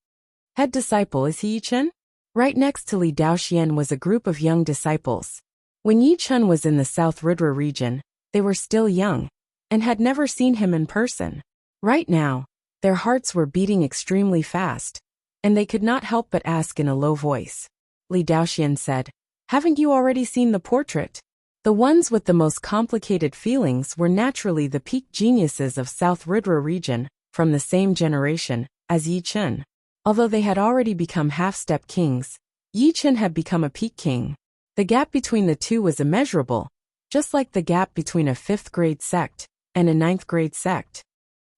Head disciple is Yi Chun? Right next to Li Daoxian was a group of young disciples. When Yi Chun was in the South Ridra region, they were still young, and had never seen him in person. Right now, their hearts were beating extremely fast, and they could not help but ask in a low voice. Li Daoxian said, "Haven't you already seen the portrait?" The ones with the most complicated feelings were naturally the peak geniuses of South Ridra region, from the same generation as Yi Chun. Although they had already become half-step kings, Yi Chun had become a peak king. The gap between the two was immeasurable, just like the gap between a 5th grade sect and a 9th grade sect.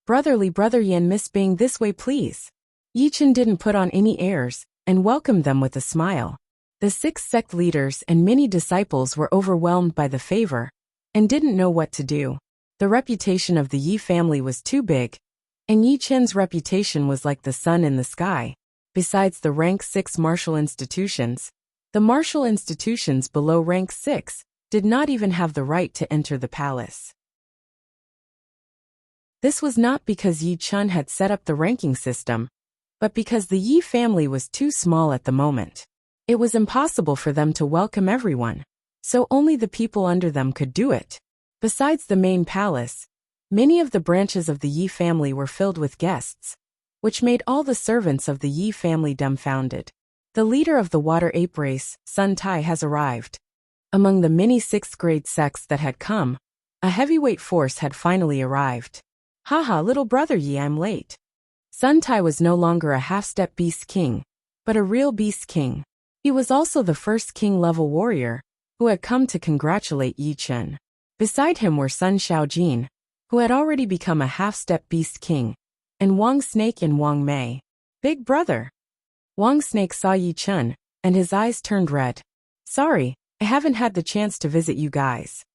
Brother Yan, Miss Bing, this way please." Yi Chun didn't put on any airs, and welcomed them with a smile. The 6 sect leaders and many disciples were overwhelmed by the favor, and didn't know what to do. The reputation of the Yi family was too big, and Yi Chun's reputation was like the sun in the sky. Besides the rank 6 martial institutions, the martial institutions below rank 6 did not even have the right to enter the palace. This was not because Yi Chun had set up the ranking system, but because the Yi family was too small at the moment. It was impossible for them to welcome everyone, so only the people under them could do it. Besides the main palace, many of the branches of the Yi family were filled with guests, which made all the servants of the Yi family dumbfounded. The leader of the water ape race, Sun Tai, has arrived. Among the many 6th grade sects that had come, a heavyweight force had finally arrived. "Haha, little brother Yi, I'm late." Sun Tai was no longer a half-step beast king, but a real beast king. He was also the first king-level warrior who had come to congratulate Yi Chun. Beside him were Sun Shaojin, who had already become a half-step beast king, and Wang Snake and Wang Mei. "Big brother." Wang Snake saw Yi Chun, and his eyes turned red. "Sorry, I haven't had the chance to visit you guys."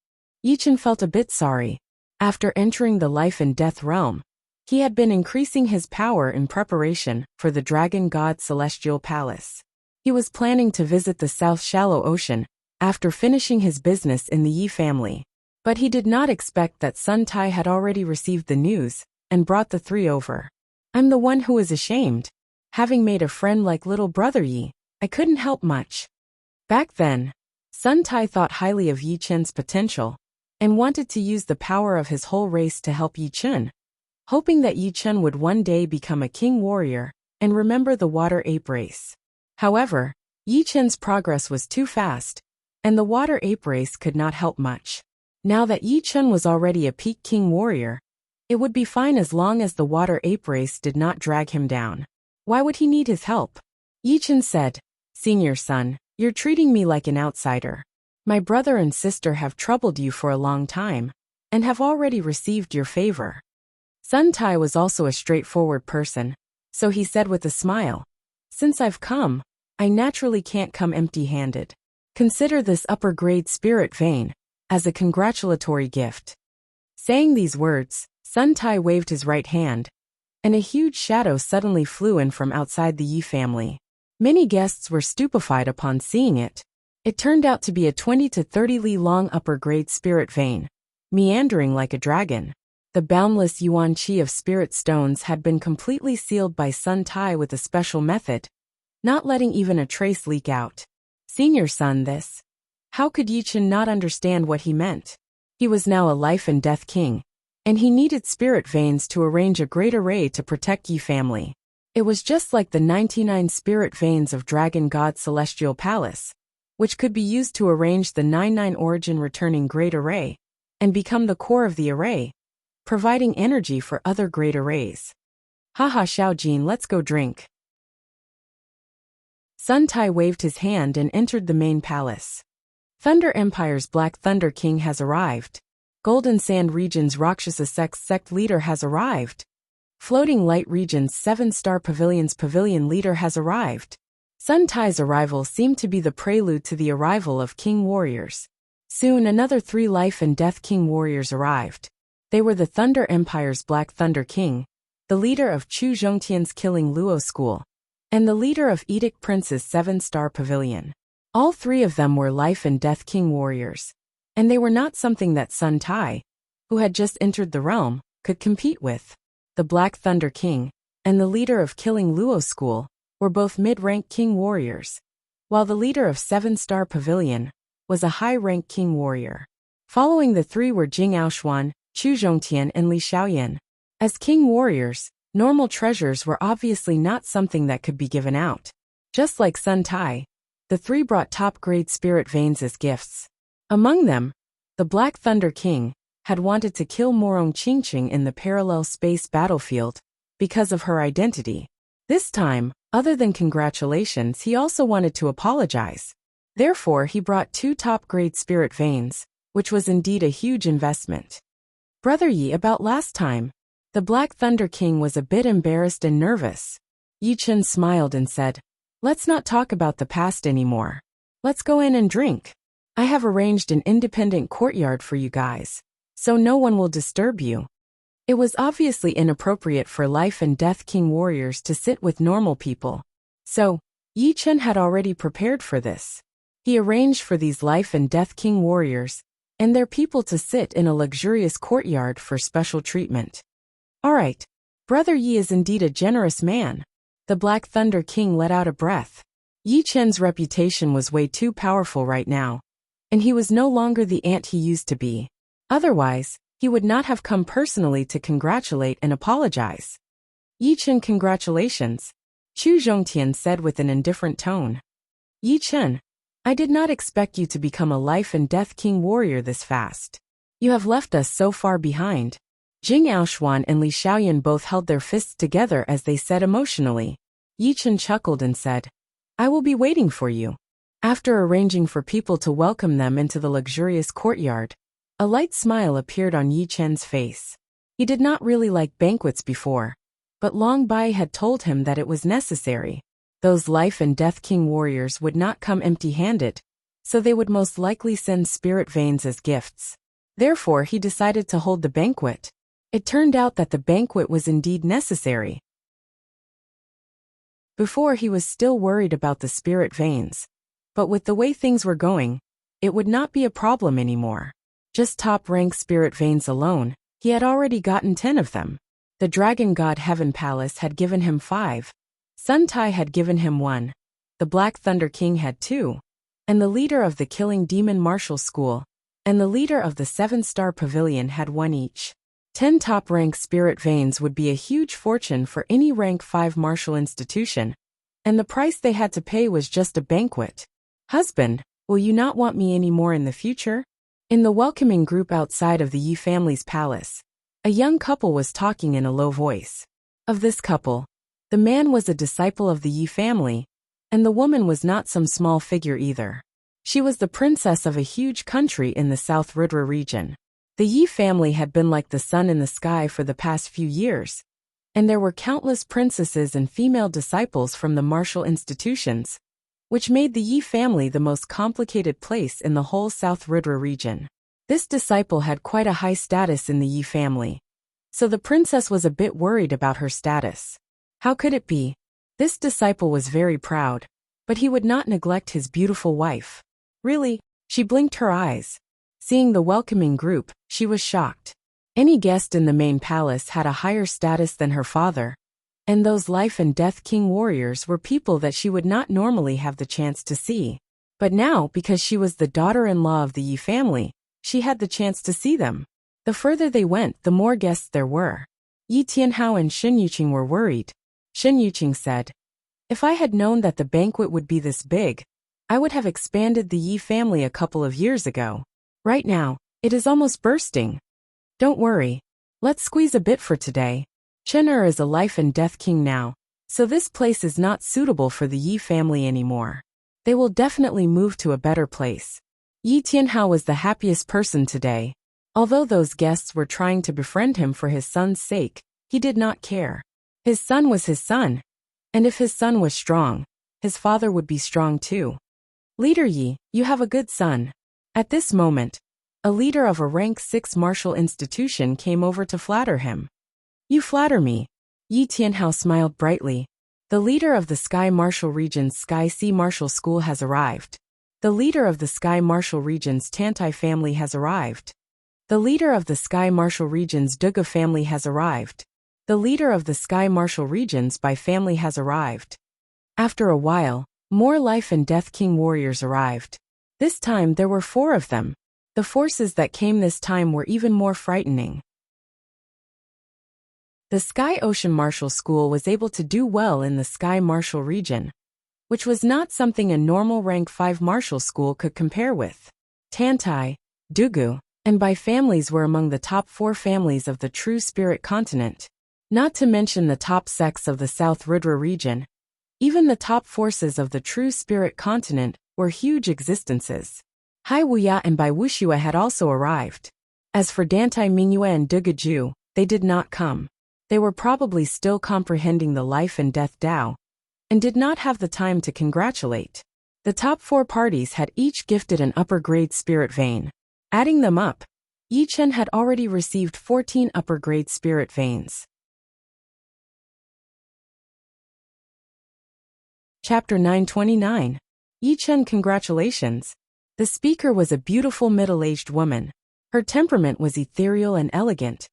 Yi Chun felt a bit sorry. After entering the life and death realm, he had been increasing his power in preparation for the Dragon God Celestial Palace. He was planning to visit the South Shallow Ocean after finishing his business in the Yi family. But he did not expect that Sun Tai had already received the news and brought the 3 over. "I'm the one who is ashamed. Having made a friend like little brother Yi, I couldn't help much." Back then, Sun Tai thought highly of Yi Chun's potential and wanted to use the power of his whole race to help Yi Chun, hoping that Yi Chun would one day become a king warrior and remember the water ape race. However, Yi Chun's progress was too fast, and the water ape race could not help much. Now that Yi Chun was already a peak king warrior, it would be fine as long as the water ape race did not drag him down. Why would he need his help? Yi Chun said, "Senior son, you're treating me like an outsider. My brother and sister have troubled you for a long time, and have already received your favor." Sun Tai was also a straightforward person, so he said with a smile, "Since I've come, I naturally can't come empty-handed. Consider this upper-grade spirit vein as a congratulatory gift." Saying these words, Sun Tai waved his right hand, and a huge shadow suddenly flew in from outside the Yi family. Many guests were stupefied upon seeing it. It turned out to be a 20 to 30 li long upper-grade spirit vein, meandering like a dragon. The boundless yuan qi of spirit stones had been completely sealed by Sun Tai with a special method, not letting even a trace leak out. "Senior son, this." How could Yi Chun not understand what he meant? He was now a life and death king, and he needed spirit veins to arrange a great array to protect Yi family. It was just like the 99 spirit veins of Dragon God Celestial Palace, which could be used to arrange the 99 origin returning great array, and become the core of the array, providing energy for other great arrays. "Haha, Shaojin, let's go drink." Sun Tai waved his hand and entered the main palace. Thunder Empire's Black Thunder King has arrived. Golden Sand Region's Rakshasa sect leader has arrived. Floating Light Region's 7-star Pavilion's pavilion leader has arrived. Sun Tai's arrival seemed to be the prelude to the arrival of king warriors. Soon another 3 life and death king warriors arrived. They were the Thunder Empire's Black Thunder King, the leader of Chu Zhongtian's Killing Luo School, and the leader of Edict Prince's 7-star Pavilion. All 3 of them were life and death king warriors. and they were not something that Sun Tai, who had just entered the realm, could compete with. The Black Thunder King and the leader of Killing Luo School were both mid-rank king warriors, while the leader of 7-Star Pavilion was a high-rank king warrior. Following the three were Jing Aoshuan, Chu Zhongtian and Li Xiaoyan. As king warriors, normal treasures were obviously not something that could be given out. Just like Sun Tai, the three brought top-grade spirit veins as gifts. Among them, the Black Thunder King had wanted to kill Morong Qingqing in the parallel space battlefield because of her identity. This time, other than congratulations, he also wanted to apologize. Therefore, he brought 2 top-grade spirit veins, which was indeed a huge investment. Brother Yi, about last time, the Black Thunder King was a bit embarrassed and nervous. Yi Chen smiled and said, "Let's not talk about the past anymore. Let's go in and drink. I have arranged an independent courtyard for you guys, so no one will disturb you." It was obviously inappropriate for life and death king warriors to sit with normal people. So, Yi Chen had already prepared for this. He arranged for these life and death king warriors and their people to sit in a luxurious courtyard for special treatment. Alright, Brother Yi is indeed a generous man. The Black Thunder King let out a breath. Yi Chen's reputation was way too powerful right now, and he was no longer the ant he used to be. Otherwise, he would not have come personally to congratulate and apologize. "Yi Chen, congratulations," Chu Zhongtian said with an indifferent tone. "Yi Chen, I did not expect you to become a life and death king warrior this fast. You have left us so far behind." Jing Aoshuan and Li Xiaoyan both held their fists together as they said emotionally. Yi Chen chuckled and said, "I will be waiting for you." After arranging for people to welcome them into the luxurious courtyard, a light smile appeared on Yi Chen's face. He did not really like banquets before, but Long Bai had told him that it was necessary. Those life and death king warriors would not come empty-handed, so they would most likely send spirit veins as gifts. Therefore, he decided to hold the banquet. It turned out that the banquet was indeed necessary. Before, he was still worried about the spirit veins, but with the way things were going, it would not be a problem anymore. Just top-rank spirit veins alone, he had already gotten 10 of them. The Dragon God Heaven Palace had given him 5. Sun Tai had given him 1. The Black Thunder King had 2. And the leader of the Killing Demon Martial School and the leader of the 7-Star Pavilion had 1 each. 10 top-rank spirit veins would be a huge fortune for any rank 5 martial institution, and the price they had to pay was just a banquet. "Husband, will you not want me any more in the future?" In the welcoming group outside of the Yi family's palace, a young couple was talking in a low voice. Of this couple, the man was a disciple of the Yi family, and the woman was not some small figure either. She was the princess of a huge country in the South Ridra region. The Yi family had been like the sun in the sky for the past few years, and there were countless princesses and female disciples from the martial institutions, which made the Yi family the most complicated place in the whole South Ridra region. This disciple had quite a high status in the Yi family, so the princess was a bit worried about her status. How could it be? This disciple was very proud, but he would not neglect his beautiful wife. Really? She blinked her eyes. Seeing the welcoming group, she was shocked. Any guest in the main palace had a higher status than her father, and those life and death king warriors were people that she would not normally have the chance to see. But now, because she was the daughter-in-law of the Yi family, she had the chance to see them. The further they went, the more guests there were. Yi Tianhao and Shen Yuqing were worried. Shen Yuqing said, "If I had known that the banquet would be this big, I would have expanded the Yi family a couple of years ago. Right now, it is almost bursting. Don't worry. Let's squeeze a bit for today. Chen Er is a life and death king now, so this place is not suitable for the Yi family anymore. They will definitely move to a better place." Yi Tianhao was the happiest person today. Although those guests were trying to befriend him for his son's sake, he did not care. His son was his son, and if his son was strong, his father would be strong too. "Leader Yi, you have a good son." At this moment, a leader of a rank 6 martial institution came over to flatter him. "You flatter me." Yi Tianhao smiled brightly. "The leader of the Sky Martial Region's Sky Sea Martial School has arrived." The leader of the Sky Martial Region's Tantai family has arrived. The leader of the Sky Martial Region's Duga family has arrived. The leader of the Sky Martial Region's Bai family has arrived. After a while, more Life and Death King warriors arrived. This time there were 4 of them. The forces that came this time were even more frightening. The Sky Ocean Martial School was able to do well in the Sky Martial region, which was not something a normal rank 5 martial school could compare with. Tantai, Dugu, and Bai families were among the top 4 families of the True Spirit continent. Not to mention the top sects of the South Rudra region. Even the top forces of the True Spirit continent were huge existences. Hai Wuya and Bai Wuxia had also arrived. As for Dantai Mingyue and Duga Ju, they did not come. They were probably still comprehending the life and death Tao, and did not have the time to congratulate. The top 4 parties had each gifted an upper-grade spirit vein. Adding them up, Yi Chen had already received 14 upper-grade spirit veins. Chapter 929. Yi Chen, congratulations. The speaker was a beautiful middle-aged woman. Her temperament was ethereal and elegant,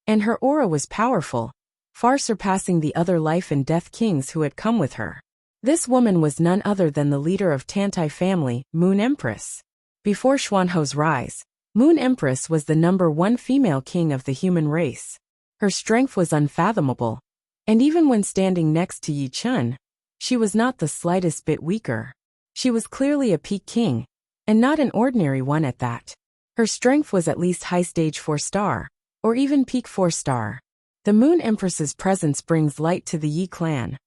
and her aura was powerful, far surpassing the other life and death kings who had come with her. This woman was none other than the leader of Tantai family, Moon Empress. Before Xuanho's rise, Moon Empress was the #1 female king of the human race. Her strength was unfathomable, and even when standing next to Yi Chen, she was not the slightest bit weaker. She was clearly a peak king, and not an ordinary one at that. Her strength was at least high stage 4-star, or even peak 4-star. The Moon Empress's presence brings light to the Yi clan.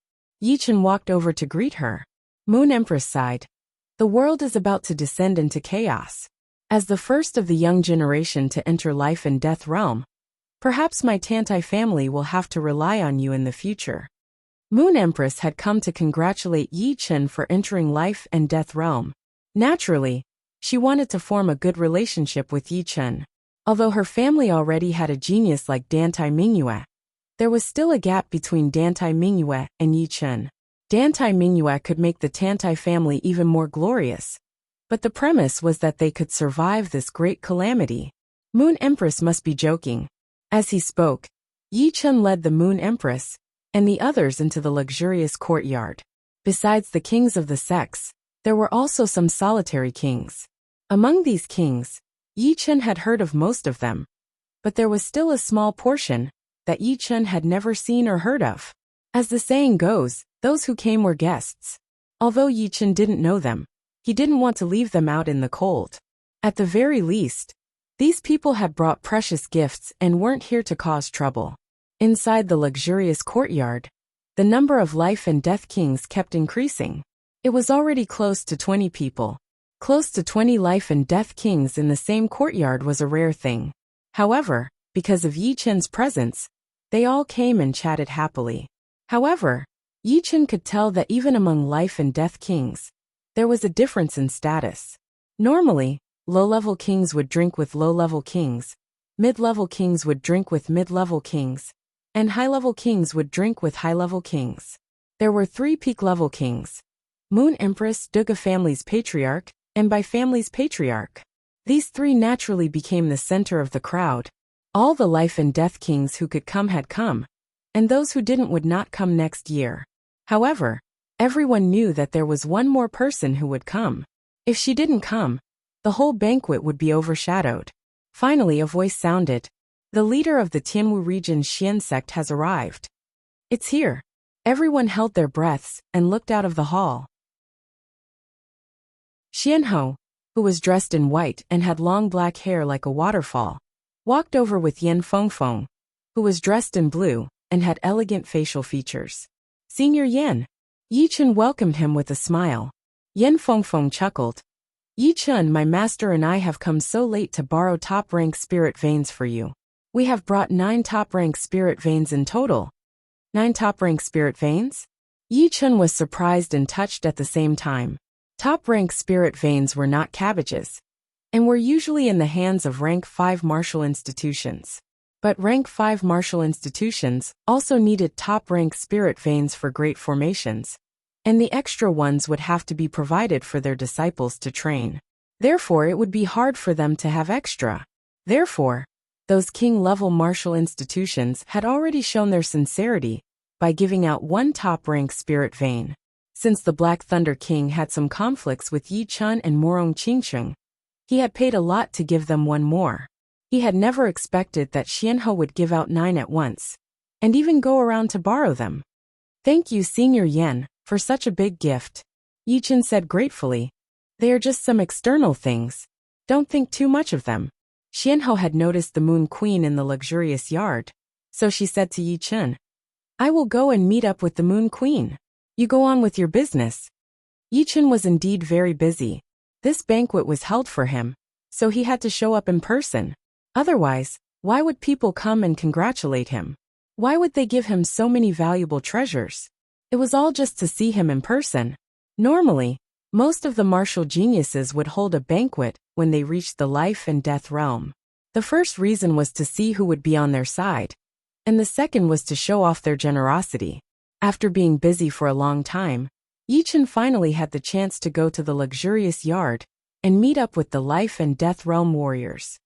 Yi Chen walked over to greet her. Moon Empress sighed. The world is about to descend into chaos. As the first of the young generation to enter life and death realm, perhaps my Tantai family will have to rely on you in the future. Moon Empress had come to congratulate Yi Chen for entering life and death realm. Naturally, she wanted to form a good relationship with Yi Chen. Although her family already had a genius like Dantai Mingyue, there was still a gap between Dantai Mingyue and Yi Chen. Dantai Mingyue could make the Tantai family even more glorious, but the premise was that they could survive this great calamity. Moon Empress must be joking. As he spoke, Yi Chen led the Moon Empress and the others into the luxurious courtyard. Besides the kings of the sects, there were also some solitary kings. Among these kings, Yi Chen had heard of most of them, but there was still a small portion that Yi Chen had never seen or heard of. As the saying goes, those who came were guests. Although Yi Chen didn't know them, he didn't want to leave them out in the cold. At the very least, these people had brought precious gifts and weren't here to cause trouble. Inside the luxurious courtyard, the number of life and death kings kept increasing. It was already close to 20 people. Close to 20 life and death kings in the same courtyard was a rare thing. However, because of Yi Chen's presence, they all came and chatted happily. However, Yi Chen could tell that even among life and death kings, there was a difference in status. Normally, low-level kings would drink with low-level kings, mid-level kings would drink with mid-level kings, and high-level kings would drink with high-level kings. There were 3 peak-level kings: Moon Empress, Duga family's patriarch, and Bai family's patriarch. These 3 naturally became the center of the crowd. All the life and death kings who could come had come, and those who didn't would not come next year. However, everyone knew that there was one more person who would come. If she didn't come, the whole banquet would be overshadowed. Finally, a voice sounded. The leader of the Tianwu region's Xian sect has arrived. It's here. Everyone held their breaths and looked out of the hall. Xianho, who was dressed in white and had long black hair like a waterfall, walked over with Yan Fengfeng, who was dressed in blue and had elegant facial features. Senior Yan. Yi Chen welcomed him with a smile. Yan Fengfeng chuckled. Yi Chen, my master and I have come so late to borrow top-rank spirit veins for you. We have brought 9 top-rank spirit veins in total. 9 top-rank spirit veins? Yi Chen was surprised and touched at the same time. Top-rank spirit veins were not cabbages, and were usually in the hands of rank 5 martial institutions. But rank 5 martial institutions also needed top-rank spirit veins for great formations, and the extra ones would have to be provided for their disciples to train. Therefore, it would be hard for them to have extra. Therefore, those king-level martial institutions had already shown their sincerity by giving out one top-rank spirit vein. Since the Black Thunder King had some conflicts with Yi Chun and Morong Qingsheng, he had paid a lot to give them one more. He had never expected that Xianhou would give out 9 at once, and even go around to borrow them. "Thank you, Senior Yen, for such a big gift," Yi Chun said gratefully. "They are just some external things. Don't think too much of them." Xianhou had noticed the Moon Queen in the luxurious yard, so she said to Yi Chun, "I will go and meet up with the Moon Queen. You go on with your business." Yi Chun was indeed very busy. This banquet was held for him, so he had to show up in person. Otherwise, why would people come and congratulate him? Why would they give him so many valuable treasures? It was all just to see him in person. Normally, most of the martial geniuses would hold a banquet when they reached the life and death realm. The first reason was to see who would be on their side, and the second was to show off their generosity. After being busy for a long time, Yi Chun finally had the chance to go to the luxurious yard and meet up with the life and death realm warriors.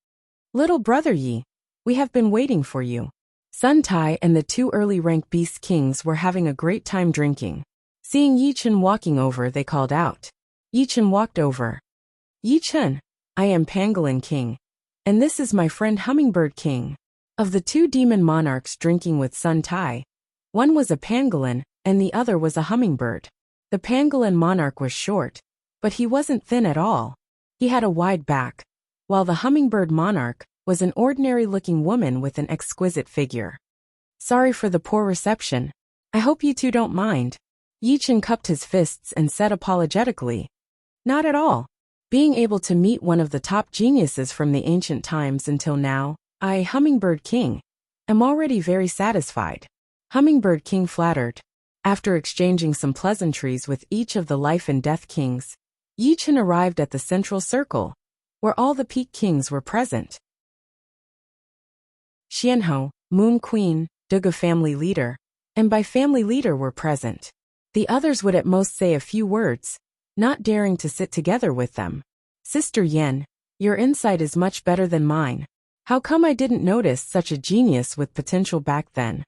"Little brother Yi, we have been waiting for you." Sun Tai and the 2 early rank beast kings were having a great time drinking. Seeing Yi Chun walking over, they called out. Yi Chun walked over. "Yi Chun, I am Pangolin King, and this is my friend Hummingbird King." Of the 2 demon monarchs drinking with Sun Tai, one was a pangolin and the other was a hummingbird. The pangolin monarch was short, but he wasn't thin at all. He had a wide back, while the hummingbird monarch was an ordinary-looking woman with an exquisite figure. "Sorry for the poor reception. I hope you two don't mind." Yi Chun cupped his fists and said apologetically, "Not at all. Being able to meet one of the top geniuses from the ancient times until now, I, Hummingbird King, am already very satisfied." Hummingbird King flattered. After exchanging some pleasantries with each of the life and death kings, Yi Chun arrived at the central circle, where all the peak kings were present. Xianhou, Moon Queen, Duga family leader, and by family leader were present. The others would at most say a few words, not daring to sit together with them. "Sister Yen, your insight is much better than mine. How come I didn't notice such a genius with potential back then?"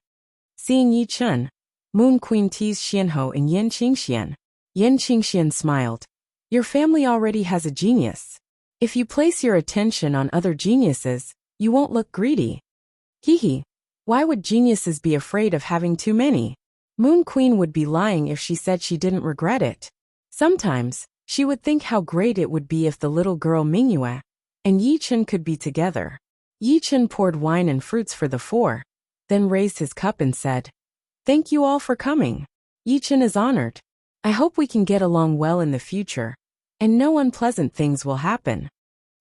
Seeing Yi Chun, Moon Queen teased Xianhou and Yen Qingxian. Yen Qingxian smiled. "Your family already has a genius. If you place your attention on other geniuses, you won't look greedy." Hee. Why would geniuses be afraid of having too many? Moon Queen would be lying if she said she didn't regret it. Sometimes, she would think how great it would be if the little girl Mingyue and Yi Chun could be together. Yi Chun poured wine and fruits for the 4, then raised his cup and said, "Thank you all for coming. Yi Chun is honored. I hope we can get along well in the future, and no unpleasant things will happen."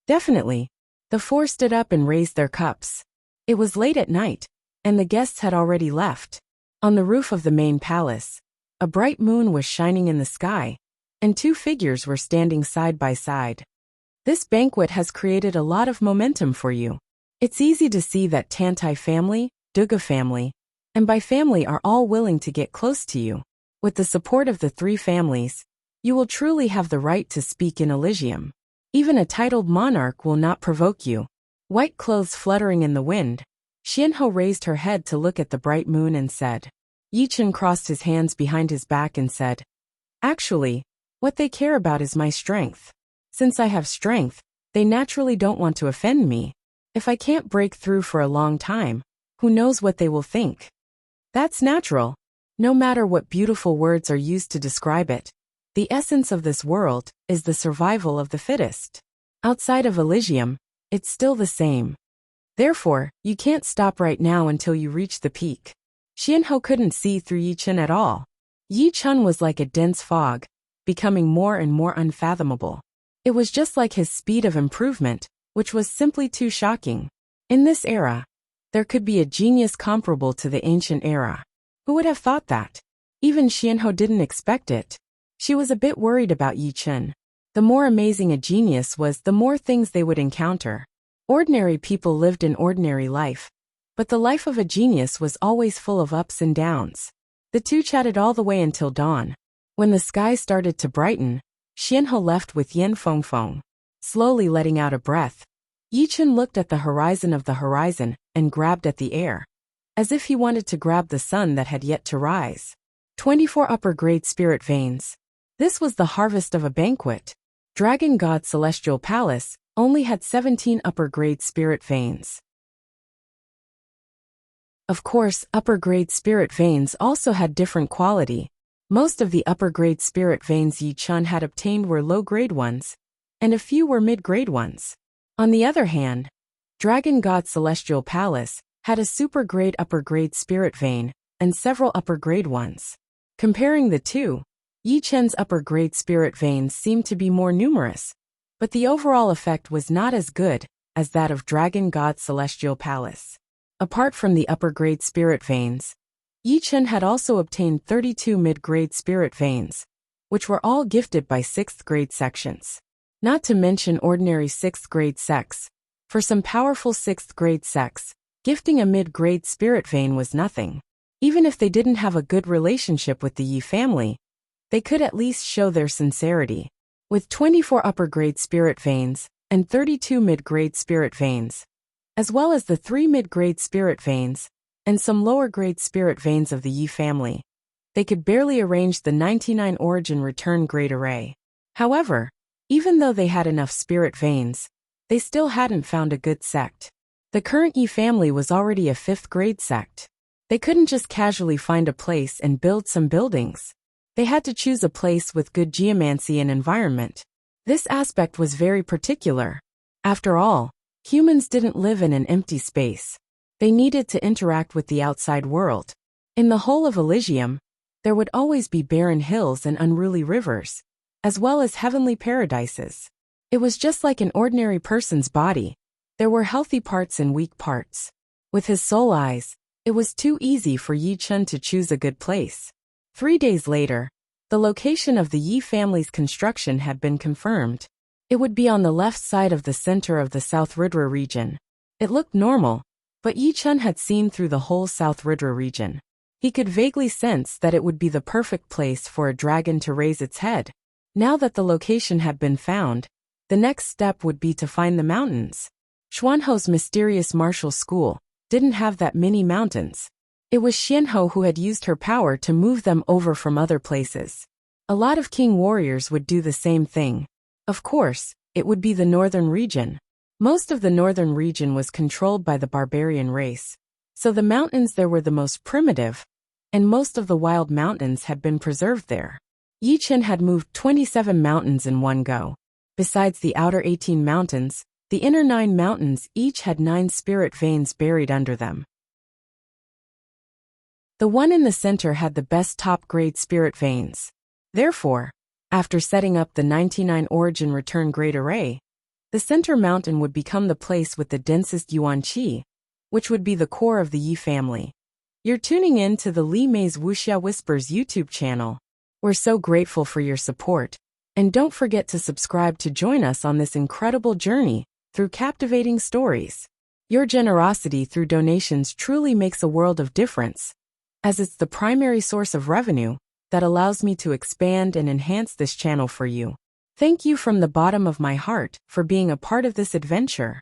"Definitely." The 4 stood up and raised their cups. It was late at night, and the guests had already left. On the roof of the main palace, a bright moon was shining in the sky, and 2 figures were standing side by side. "This banquet has created a lot of momentum for you. It's easy to see that Tantai family, Duga family, and by family are all willing to get close to you. With the support of the 3 families, you will truly have the right to speak in Elysium. Even a titled monarch will not provoke you." White clothes fluttering in the wind, Xianhou raised her head to look at the bright moon and said. Yi Chun crossed his hands behind his back and said, "Actually, what they care about is my strength. Since I have strength, they naturally don't want to offend me. If I can't break through for a long time, who knows what they will think? That's natural. No matter what beautiful words are used to describe it, the essence of this world is the survival of the fittest. Outside of Elysium, it's still the same. Therefore, you can't stop right now until you reach the peak." Xianhou couldn't see through Yi Chun at all. Yi Chun was like a dense fog, becoming more and more unfathomable. It was just like his speed of improvement, which was simply too shocking. In this era, there could be a genius comparable to the ancient era. Who would have thought that? Even Xianhou didn't expect it. She was a bit worried about Yi Chun. The more amazing a genius was, the more things they would encounter. Ordinary people lived an ordinary life, but the life of a genius was always full of ups and downs. The 2 chatted all the way until dawn. When the sky started to brighten, Xianhe left with Yin Fengfeng. Slowly letting out a breath, Yichen looked at the horizon and grabbed at the air, as if he wanted to grab the sun that had yet to rise. 24 upper-grade spirit veins. This was the harvest of a banquet. Dragon God Celestial Palace only had 17 upper-grade spirit veins. Of course, upper-grade spirit veins also had different quality. Most of the upper-grade spirit veins Yichen had obtained were low-grade ones, and a few were mid-grade ones. On the other hand, Dragon God Celestial Palace had a super-grade upper-grade spirit vein and several upper-grade ones. Comparing the two, Yichen's upper-grade spirit veins seemed to be more numerous, but the overall effect was not as good as that of Dragon God Celestial Palace. Apart from the upper-grade spirit veins, Yichen had also obtained 32 mid-grade spirit veins, which were all gifted by 6th-grade sections. Not to mention ordinary 6th-grade sects. For some powerful 6th-grade sects, gifting a mid-grade spirit vein was nothing. Even if they didn't have a good relationship with the Yi family, they could at least show their sincerity. With 24 upper-grade spirit veins and 32 mid-grade spirit veins, as well as the 3 mid-grade spirit veins and some lower-grade spirit veins of the Yi family, they could barely arrange the 99 origin return grade array. However, even though they had enough spirit veins, they still hadn't found a good sect. The current Yi family was already a 5th-grade sect. They couldn't just casually find a place and build some buildings. They had to choose a place with good geomancy and environment. This aspect was very particular. After all, humans didn't live in an empty space. They needed to interact with the outside world. In the whole of Elysium, there would always be barren hills and unruly rivers, as well as heavenly paradises. It was just like an ordinary person's body. There were healthy parts and weak parts. With his soul eyes, it was too easy for Yichen to choose a good place. 3 days later, the location of the Yi family's construction had been confirmed. It would be on the left side of the center of the South Ridra region. It looked normal, but Yichen had seen through the whole South Ridra region. He could vaguely sense that it would be the perfect place for a dragon to raise its head. Now that the location had been found, the next step would be to find the mountains. Xuanho's mysterious martial school didn't have that many mountains. It was Xianhe who had used her power to move them over from other places. A lot of king warriors would do the same thing. Of course, it would be the northern region. Most of the northern region was controlled by the barbarian race, so the mountains there were the most primitive, and most of the wild mountains had been preserved there. Yichen had moved 27 mountains in one go. Besides the outer 18 mountains, the inner 9 mountains each had 9 spirit veins buried under them. The one in the center had the best top-grade spirit veins. Therefore, after setting up the 99 origin return grade array, the center mountain would become the place with the densest yuan qi, which would be the core of the Yi family. You're tuning in to the Li Mei's Wuxia Whispers YouTube channel. We're so grateful for your support, and don't forget to subscribe to join us on this incredible journey through captivating stories. Your generosity through donations truly makes a world of difference, as it's the primary source of revenue that allows me to expand and enhance this channel for you. Thank you from the bottom of my heart for being a part of this adventure.